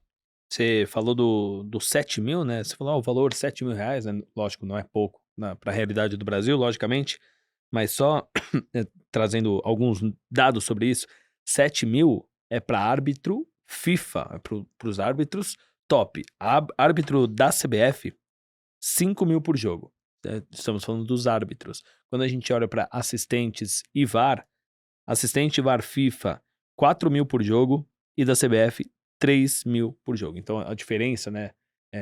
Você falou do 7 mil, né? Você falou o valor 7 mil reais, né? Lógico, não é pouco para a realidade do Brasil, logicamente, mas só trazendo alguns dados sobre isso, 7 mil é para árbitro FIFA, é para os árbitros top. Árbitro da CBF, 5 mil por jogo. Estamos falando dos árbitros. Quando a gente olha para assistentes e VAR, assistente VAR FIFA, 4 mil por jogo, e da CBF, 3 mil por jogo. Então, a diferença, né,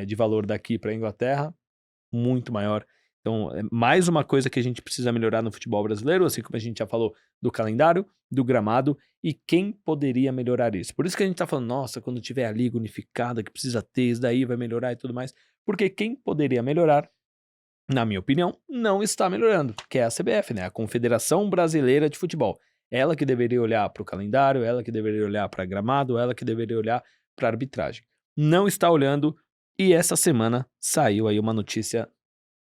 de valor daqui para a Inglaterra, muito maior. Então, é mais uma coisa que a gente precisa melhorar no futebol brasileiro, assim como a gente já falou do calendário, do gramado, e quem poderia melhorar isso. Por isso que a gente tá falando, nossa, quando tiver a liga unificada, que precisa ter, isso daí vai melhorar e tudo mais. Porque quem poderia melhorar, na minha opinião, não está melhorando, que é a CBF, né? A Confederação Brasileira de Futebol. Ela que deveria olhar para o calendário, ela que deveria olhar para gramado, ela que deveria olhar para arbitragem. Não está olhando, e essa semana saiu aí uma notícia,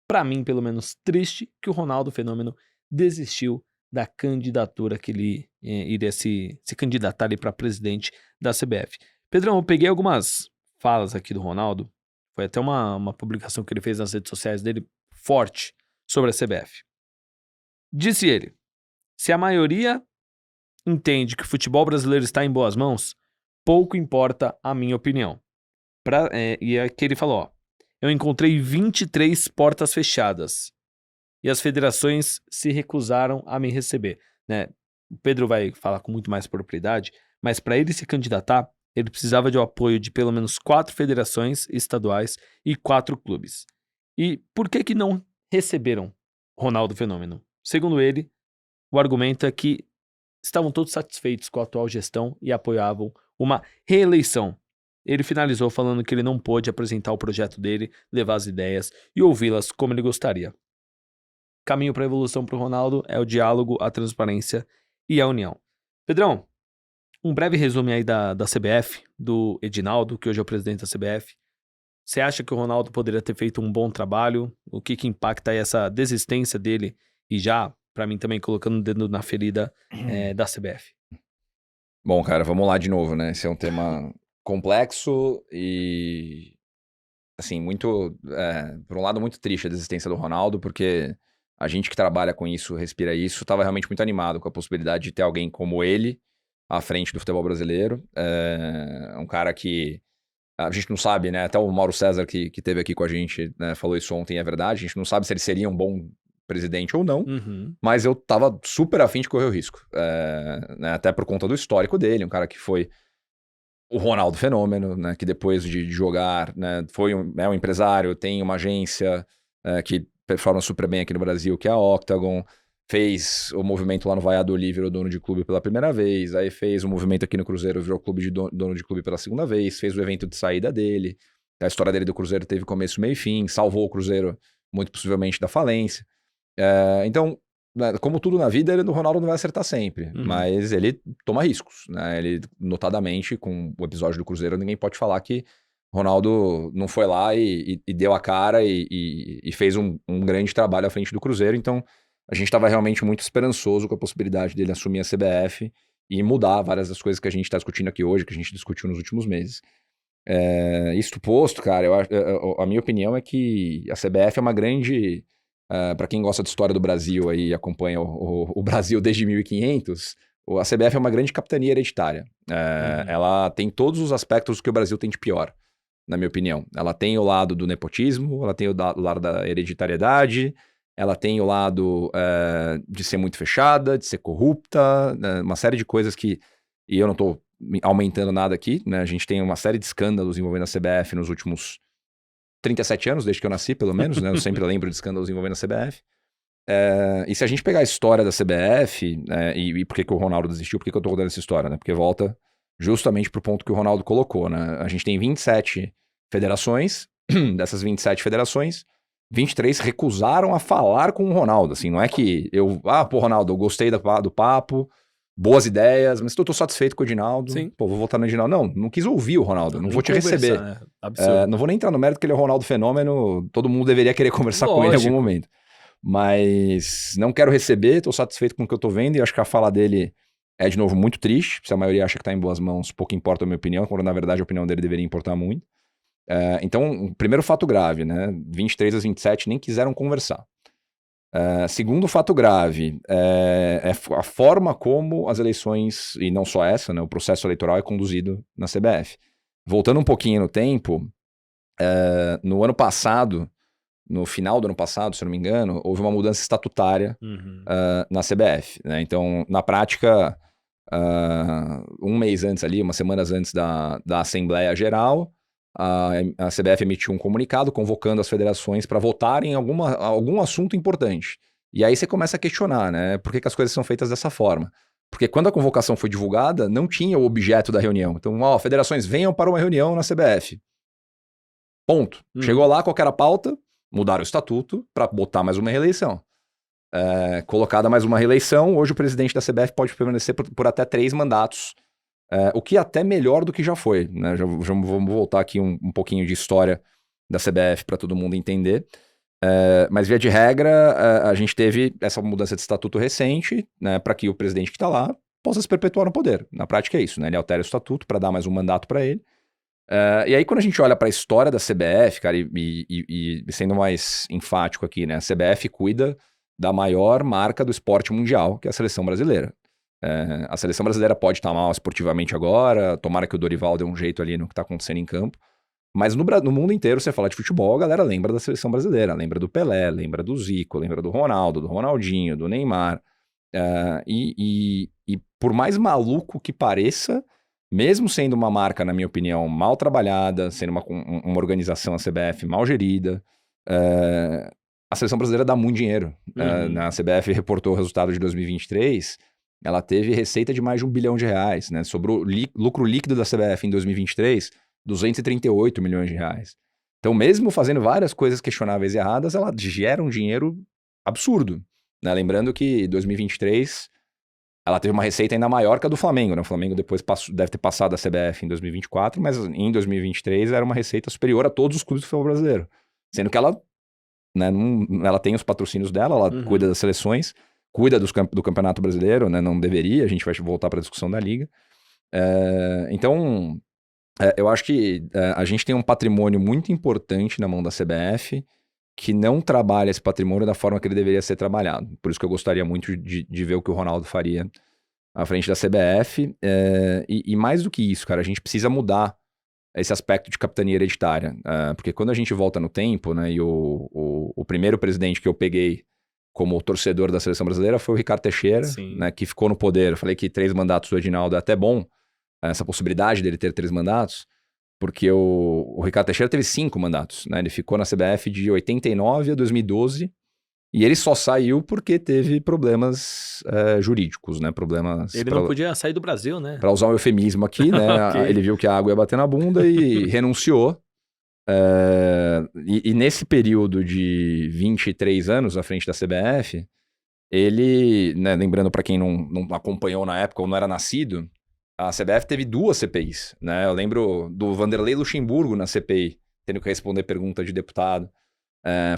para mim pelo menos triste, que o Ronaldo Fenômeno desistiu da candidatura que ele iria se candidatar ali para presidente da CBF. Pedrão, eu peguei algumas falas aqui do Ronaldo, foi até uma publicação que ele fez nas redes sociais dele, forte, sobre a CBF. Disse ele, se a maioria entende que o futebol brasileiro está em boas mãos, pouco importa a minha opinião. E é que ele falou, ó, eu encontrei 23 portas fechadas e as federações se recusaram a me receber. Né? O Pedro vai falar com muito mais propriedade, mas para ele se candidatar, ele precisava de um apoio de pelo menos 4 federações estaduais e 4 clubes. E por que não receberam Ronaldo Fenômeno? Segundo ele, o argumento é que estavam todos satisfeitos com a atual gestão e apoiavam uma reeleição. Ele finalizou falando que ele não pôde apresentar o projeto dele, levar as ideias e ouvi-las como ele gostaria. Caminho para a evolução para o Ronaldo é o diálogo, a transparência e a união. Pedrão, um breve resumo aí da CBF, do Edinaldo, que hoje é o presidente da CBF. Você acha que o Ronaldo poderia ter feito um bom trabalho? O que impacta aí essa desistência dele? E já, para mim também, colocando o dedo na ferida da CBF. Bom, cara, vamos lá de novo, né? Esse é um tema complexo e, assim, muito, por um lado, muito triste a desistência do Ronaldo, porque a gente que trabalha com isso, respira isso, estava realmente muito animado com a possibilidade de ter alguém como ele à frente do futebol brasileiro. Um cara que a gente não sabe, né? Até o Mauro César, que teve aqui com a gente, né, falou isso ontem, é verdade. A gente não sabe se ele seria um bom presidente ou não, mas eu tava super afim de correr o risco. Né, até por conta do histórico dele, um cara que foi o Ronaldo Fenômeno, né, que depois de jogar, né, foi um empresário, tem uma agência que performa super bem aqui no Brasil, que é a Octagon, fez o movimento lá no Valladolid, virou dono de clube pela primeira vez, aí fez o movimento aqui no Cruzeiro, virou clube de dono de clube pela segunda vez, fez o evento de saída dele, a história dele do Cruzeiro teve começo, meio e fim, salvou o Cruzeiro muito possivelmente da falência. Então, como tudo na vida, o Ronaldo não vai acertar sempre, mas ele toma riscos, né? Ele, notadamente, com o episódio do Cruzeiro, ninguém pode falar que o Ronaldo não foi lá e deu a cara e fez um grande trabalho à frente do Cruzeiro. Então, a gente estava realmente muito esperançoso com a possibilidade dele assumir a CBF e mudar várias das coisas que a gente está discutindo aqui hoje, que a gente discutiu nos últimos meses. Isto posto, cara, a minha opinião é que a CBF é uma grande... para quem gosta de história do Brasil e acompanha o Brasil desde 1500, a CBF é uma grande capitania hereditária. Ela tem todos os aspectos que o Brasil tem de pior, na minha opinião. Ela tem o lado do nepotismo, ela tem o lado da hereditariedade, ela tem o lado de ser muito fechada, de ser corrupta, uma série de coisas que... E eu não estou aumentando nada aqui, né? A gente tem uma série de escândalos envolvendo a CBF nos últimos 37 anos, desde que eu nasci, pelo menos, né? Eu sempre lembro de escândalos envolvendo a CBF. E se a gente pegar a história da CBF, e por que o Ronaldo desistiu, por que eu tô rodando essa história, né? Porque volta justamente pro ponto que o Ronaldo colocou, né? A gente tem 27 federações, dessas 27 federações, 23 recusaram a falar com o Ronaldo, assim, não é que Ronaldo, eu gostei do papo, boas ideias, mas tô satisfeito com o Edinaldo, Sim. vou votar no Edinaldo. Não quis ouvir o Ronaldo, não vou te receber. Né? Absurdo. Não vou nem entrar no mérito que ele é o Ronaldo Fenômeno, todo mundo deveria querer conversar com ele em algum momento. Mas não quero receber, tô satisfeito com o que eu tô vendo e acho que a fala dele é, de novo, muito triste. Se a maioria acha que tá em boas mãos, pouco importa a minha opinião, quando na verdade a opinião dele deveria importar muito. Então, primeiro fato grave, né? 23 às 27 nem quiseram conversar. Segundo fato grave, é a forma como as eleições, e não só essa, né? O processo eleitoral é conduzido na CBF. Voltando um pouquinho no tempo, no ano passado, no final do ano passado, se eu não me engano, houve uma mudança estatutária na CBF, né? Então, na prática, um mês antes ali, umas semanas antes da Assembleia Geral, a CBF emitiu um comunicado convocando as federações para votarem em algum assunto importante. E aí você começa a questionar, né? Por que as coisas são feitas dessa forma? Porque quando a convocação foi divulgada, não tinha o objeto da reunião. Então, federações, venham para uma reunião na CBF. Ponto. Chegou lá, qual era a pauta? Mudaram o estatuto para botar mais uma reeleição. Colocada mais uma reeleição, hoje o presidente da CBF pode permanecer por até 3 mandatos, o que é até melhor do que já foi, né? Já vamos voltar aqui um pouquinho de história da CBF para todo mundo entender. Mas via de regra, a gente teve essa mudança de estatuto recente, né, para que o presidente que está lá possa se perpetuar no poder. Na prática é isso, né? Ele altera o estatuto para dar mais um mandato para ele. E aí, quando a gente olha para a história da CBF, cara, e sendo mais enfático aqui, né? A CBF cuida da maior marca do esporte mundial, que é a seleção brasileira. A seleção brasileira pode estar mal esportivamente agora, tomara que o Dorival dê um jeito ali no que está acontecendo em campo, mas no mundo inteiro, você fala de futebol, a galera lembra da seleção brasileira, lembra do Pelé, lembra do Zico, lembra do Ronaldo, do Ronaldinho, do Neymar. E por mais maluco que pareça, mesmo sendo uma marca, na minha opinião, mal trabalhada, sendo uma organização, a CBF, mal gerida, a seleção brasileira dá muito dinheiro. A CBF reportou o resultado de 2023, ela teve receita de mais de R$1 bilhão, né? Sobrou lucro líquido da CBF em 2023, 238 milhões de reais. Então, mesmo fazendo várias coisas questionáveis e erradas, ela gera um dinheiro absurdo, né? Lembrando que em 2023... ela teve uma receita ainda maior que a do Flamengo, né? O Flamengo depois deve ter passado a CBF em 2024, mas em 2023 era uma receita superior a todos os clubes do futebol brasileiro. Sendo que ela, né, ela tem os patrocínios dela, ela cuida das seleções, cuida do Campeonato Brasileiro, né? Não deveria, a gente vai voltar para a discussão da Liga. Então, eu acho que a gente tem um patrimônio muito importante na mão da CBF, que não trabalha esse patrimônio da forma que ele deveria ser trabalhado. Por isso que eu gostaria muito de ver o que o Ronaldo faria à frente da CBF. E mais do que isso, cara, a gente precisa mudar esse aspecto de capitania hereditária. Porque quando a gente volta no tempo, né, e o primeiro presidente que eu peguei como torcedor da seleção brasileira foi o Ricardo Teixeira, né, que ficou no poder. Eu falei que 3 mandatos do Edinaldo é até bom, essa possibilidade dele ter 3 mandatos, porque o Ricardo Teixeira teve 5 mandatos, né? Ele ficou na CBF de 89 a 2012 e ele só saiu porque teve problemas jurídicos, né? Problemas... Ele não podia sair do Brasil, né? Para usar um eufemismo aqui, né? Okay. Ele viu que a água ia bater na bunda e renunciou. E nesse período de 23 anos à frente da CBF, ele, né, lembrando para quem não acompanhou na época ou não era nascido, a CBF teve 2 CPIs, né? Eu lembro do Vanderlei Luxemburgo na CPI, tendo que responder pergunta de deputado.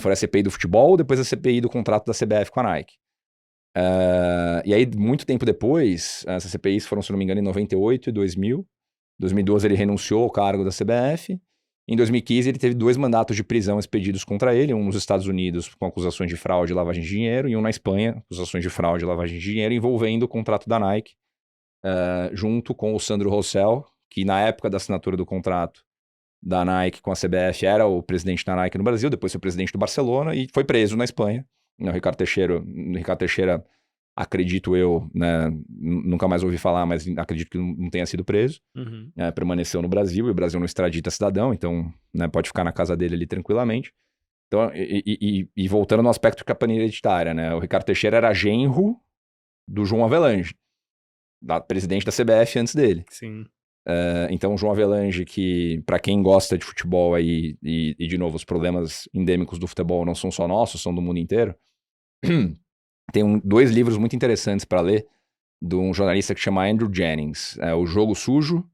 Foi a CPI do futebol, depois a CPI do contrato da CBF com a Nike. E aí, muito tempo depois, essas CPIs foram, se não me engano, em 98 e 2000. Em 2012 ele renunciou ao cargo da CBF. Em 2015 ele teve 2 mandatos de prisão expedidos contra ele, um nos Estados Unidos com acusações de fraude e lavagem de dinheiro, e um na Espanha, acusações de fraude e lavagem de dinheiro envolvendo o contrato da Nike. Junto com o Sandro Rosell, que na época da assinatura do contrato da Nike com a CBF era o presidente da Nike no Brasil, depois foi o presidente do Barcelona e foi preso na Espanha. O Ricardo Teixeira, acredito eu, né, nunca mais ouvi falar, mas acredito que não tenha sido preso. Permaneceu no Brasil e o Brasil não extradita cidadão, então, né, pode ficar na casa dele ali tranquilamente. Então, e voltando no aspecto de capitania hereditária, né? O Ricardo Teixeira era genro do João Avelange, presidente da CBF antes dele. Sim. Então, o João Avelange, que para quem gosta de futebol aí, e de novo, os problemas endêmicos do futebol não são só nossos, são do mundo inteiro, tem 2 livros muito interessantes para ler, de um jornalista que chama Andrew Jennings, O Jogo Sujo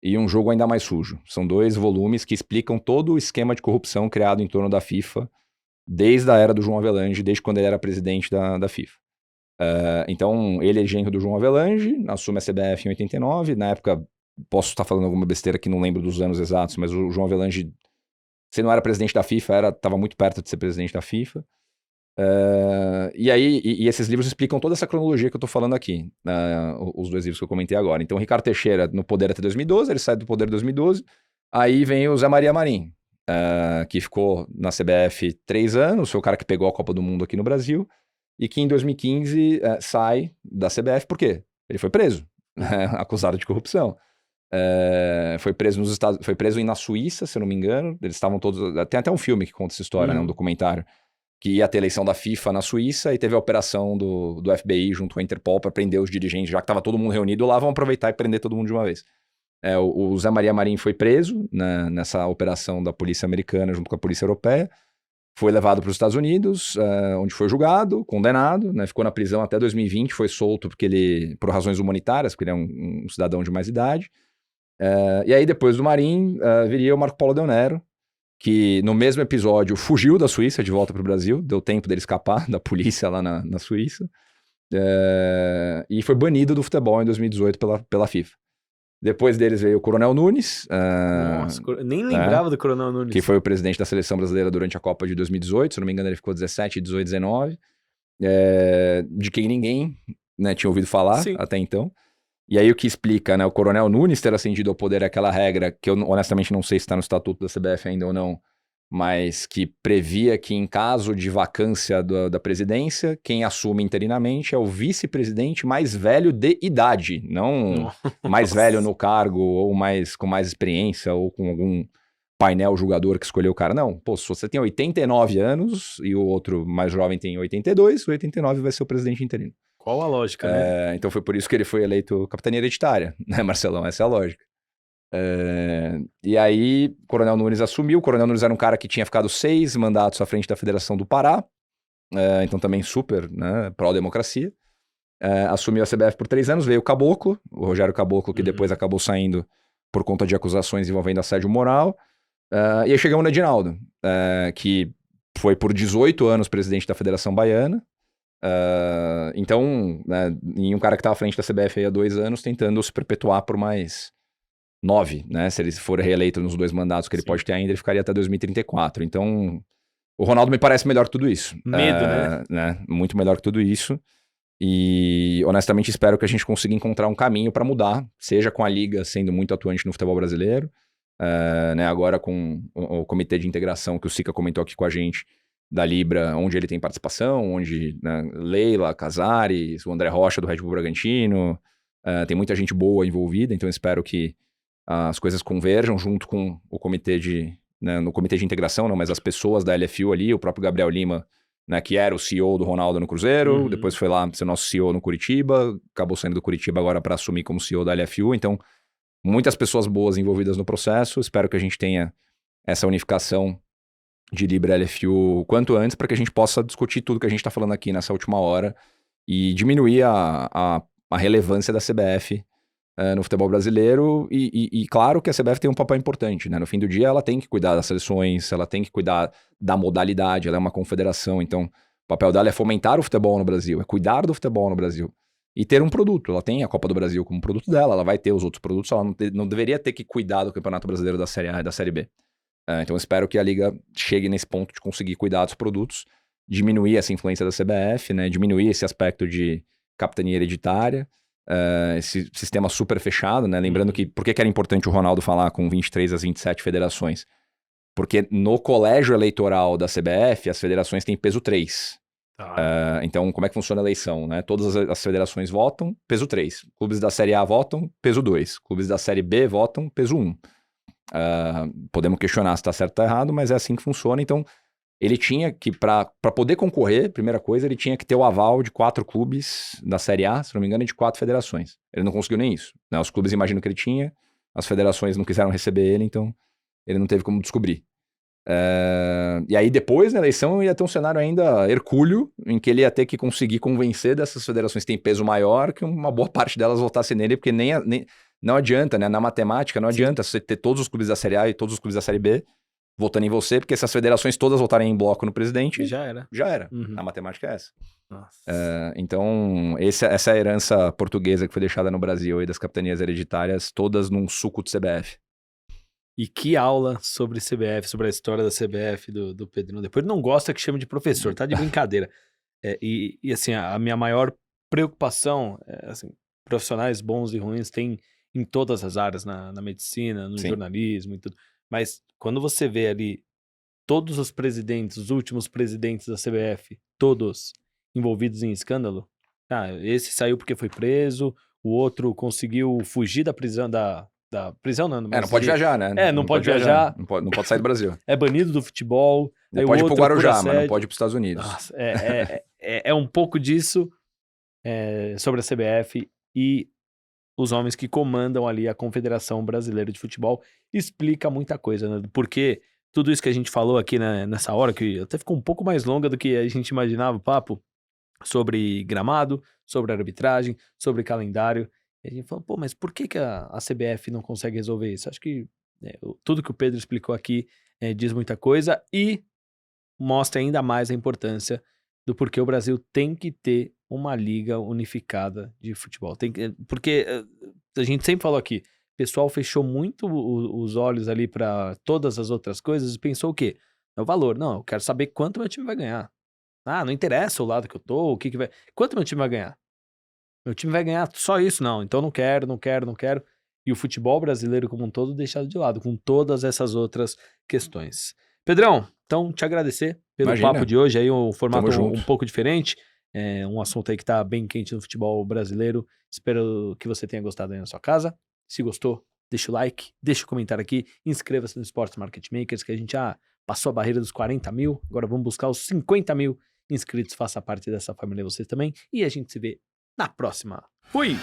e Um Jogo Ainda Mais Sujo. São 2 volumes que explicam todo o esquema de corrupção criado em torno da FIFA, desde a era do João Avelange, desde quando ele era presidente da FIFA. Então, ele é genro do João Avelange, assume a CBF em 89, na época, posso estar falando alguma besteira que não lembro dos anos exatos, mas o João Avelange, se não era presidente da FIFA, estava muito perto de ser presidente da FIFA. E esses livros explicam toda essa cronologia que eu tô falando aqui, os 2 livros que eu comentei agora. Então, o Ricardo Teixeira no poder até 2012, ele sai do poder em 2012, aí vem o Zé Maria Marim, que ficou na CBF 3 anos, foi o cara que pegou a Copa do Mundo aqui no Brasil, e que em 2015 sai da CBF, por quê? Ele foi preso, acusado de corrupção. Foi preso na Suíça, se eu não me engano, eles estavam todos, tem até um filme que conta essa história, né, um documentário, que ia ter eleição da FIFA na Suíça e teve a operação do FBI junto com a Interpol para prender os dirigentes, já que estava todo mundo reunido lá, vão aproveitar e prender todo mundo de uma vez. O Zé Maria Marim foi preso nessa operação da polícia americana junto com a polícia europeia, foi levado para os Estados Unidos, onde foi julgado, condenado, né, ficou na prisão até 2020, foi solto por razões humanitárias, porque ele é um cidadão de mais idade. E aí depois do Marim viria o Marco Polo Del Nero, que no mesmo episódio fugiu da Suíça de volta para o Brasil, deu tempo dele escapar da polícia lá na Suíça, e foi banido do futebol em 2018 pela FIFA. Depois deles veio o Coronel Nunes. Nossa, nem lembrava do Coronel Nunes. Que foi o presidente da seleção brasileira durante a Copa de 2018, se não me engano ele ficou 17, 18, 19, de quem ninguém, né, tinha ouvido falar até então. E aí o que explica, né, o Coronel Nunes ter ascendido ao poder aquela regra, que eu honestamente não sei se está no estatuto da CBF ainda ou não, mas que previa que em caso de vacância da presidência, quem assume interinamente é o vice-presidente mais velho de idade, não mais velho no cargo, ou com mais experiência, ou com algum painel julgador que escolheu o cara. Não, pô, se você tem 89 anos e o outro mais jovem tem 82, o 89 vai ser o presidente interino. Qual a lógica, né? Então foi por isso que ele foi eleito capitania hereditária, né, Marcelão? Essa é a lógica. E aí, Coronel Nunes assumiu. O Coronel Nunes era um cara que tinha ficado 6 mandatos à frente da Federação do Pará, então também super, né, pró-democracia. Assumiu a CBF por 3 anos, veio o Caboclo, o Rogério Caboclo, que depois acabou saindo por conta de acusações envolvendo assédio moral. E aí chegamos no Edinaldo, que foi por 18 anos presidente da Federação Baiana. Então, né, e um cara que estava à frente da CBF aí há 2 anos, tentando se perpetuar por mais 9, né? Se ele for reeleito nos 2 mandatos que ele pode ter ainda, ele ficaria até 2034. Então, o Ronaldo me parece melhor que tudo isso. Medo, né? Muito melhor que tudo isso. E, honestamente, espero que a gente consiga encontrar um caminho para mudar, seja com a Liga sendo muito atuante no futebol brasileiro, né? Agora com o Comitê de Integração, que o Sica comentou aqui com a gente, da Libra, onde ele tem participação, onde, né, Leila, Casares, o André Rocha do Red Bull Bragantino, tem muita gente boa envolvida, então espero que as coisas converjam junto com o comitê no comitê de integração, não, mas as pessoas da LFU ali, o próprio Gabriel Lima, né, que era o CEO do Ronaldo no Cruzeiro, depois foi lá ser nosso CEO no Curitiba, acabou saindo do Curitiba agora para assumir como CEO da LFU, então muitas pessoas boas envolvidas no processo, espero que a gente tenha essa unificação de Libra LFU o quanto antes, para que a gente possa discutir tudo que a gente está falando aqui nessa última hora e diminuir a relevância da CBF no futebol brasileiro e claro que a CBF tem um papel importante, né? No fim do dia ela tem que cuidar das seleções, ela tem que cuidar da modalidade, ela é uma confederação, então o papel dela é fomentar o futebol no Brasil, é cuidar do futebol no Brasil e ter um produto. Ela tem a Copa do Brasil como produto dela, ela vai ter os outros produtos, ela não deveria ter que cuidar do Campeonato Brasileiro da Série A e da Série B. Então espero que a Liga chegue nesse ponto de conseguir cuidar dos produtos, diminuir essa influência da CBF, né? Diminuir esse aspecto de capitania hereditária, esse sistema super fechado, né? Lembrando que, por que era importante o Ronaldo falar com 23 às 27 federações? Porque no colégio eleitoral da CBF, as federações têm peso 3. Então, como é que funciona a eleição, né? Todas as federações votam, peso 3. Clubes da Série A votam, peso 2. Clubes da Série B votam, peso 1. Podemos questionar se está certo ou tá errado, mas é assim que funciona. Então, ele tinha que, para poder concorrer, primeira coisa, ele tinha que ter o aval de 4 clubes da Série A, se não me engano, e de 4 federações. Ele não conseguiu nem isso, né? Os clubes imaginam que ele tinha, as federações não quiseram receber ele, então ele não teve como descobrir. E aí depois, na eleição, ia ter um cenário ainda hercúleo, em que ele ia ter que conseguir convencer dessas federações que têm peso maior, que uma boa parte delas votasse nele, porque não adianta, né? Na matemática, não adianta você ter todos os clubes da Série A e todos os clubes da Série B votando em você, porque se as federações todas votarem em bloco no presidente, Já era. já era. Uhum. A matemática é essa. Nossa. Então, essa é a herança portuguesa que foi deixada no Brasil e das capitanias hereditárias, todas num suco de CBF. E que aula sobre CBF, sobre a história da CBF do Pedrinho. Depois ele não gosta que chame de professor, tá de brincadeira. E assim, a minha maior preocupação, assim, profissionais bons e ruins tem em todas as áreas, na medicina, no Sim. jornalismo e tudo. Mas quando você vê ali todos os presidentes, os últimos presidentes da CBF, todos envolvidos em escândalo, esse saiu porque foi preso, o outro conseguiu fugir da prisão, da prisão não, mas Não pode viajar, né? não pode viajar. Não pode sair do Brasil. É banido do futebol. Não pode ir pro Guarujá, mas não pode ir pros Estados Unidos. Nossa, é um pouco disso sobre a CBF e os homens que comandam ali a Confederação Brasileira de Futebol. Explica muita coisa, né? Porque tudo isso que a gente falou aqui, né, nessa hora, que até ficou um pouco mais longa do que a gente imaginava o papo, sobre gramado, sobre arbitragem, sobre calendário. E a gente falou, pô, mas por que a CBF não consegue resolver isso? Acho que tudo que o Pedro explicou aqui diz muita coisa e mostra ainda mais a importância do porquê o Brasil tem que ter uma liga unificada de futebol. Porque a gente sempre falou aqui, o pessoal fechou muito os olhos ali para todas as outras coisas e pensou o quê? É o valor. Não, eu quero saber quanto meu time vai ganhar. Não interessa o lado que eu tô, o que vai... Quanto meu time vai ganhar? Meu time vai ganhar só isso? Não, então não quero. E o futebol brasileiro como um todo deixado de lado, com todas essas outras questões. Pedrão, então te agradecer pelo papo de hoje, aí um formato um pouco diferente, um assunto aí que tá bem quente no futebol brasileiro. Espero que você tenha gostado aí na sua casa. Se gostou, deixa o like, deixa o comentário aqui, inscreva-se no Sports Market Makers, que a gente já passou a barreira dos 40 mil, agora vamos buscar os 50 mil inscritos, faça parte dessa família você também, e a gente se vê na próxima. Fui!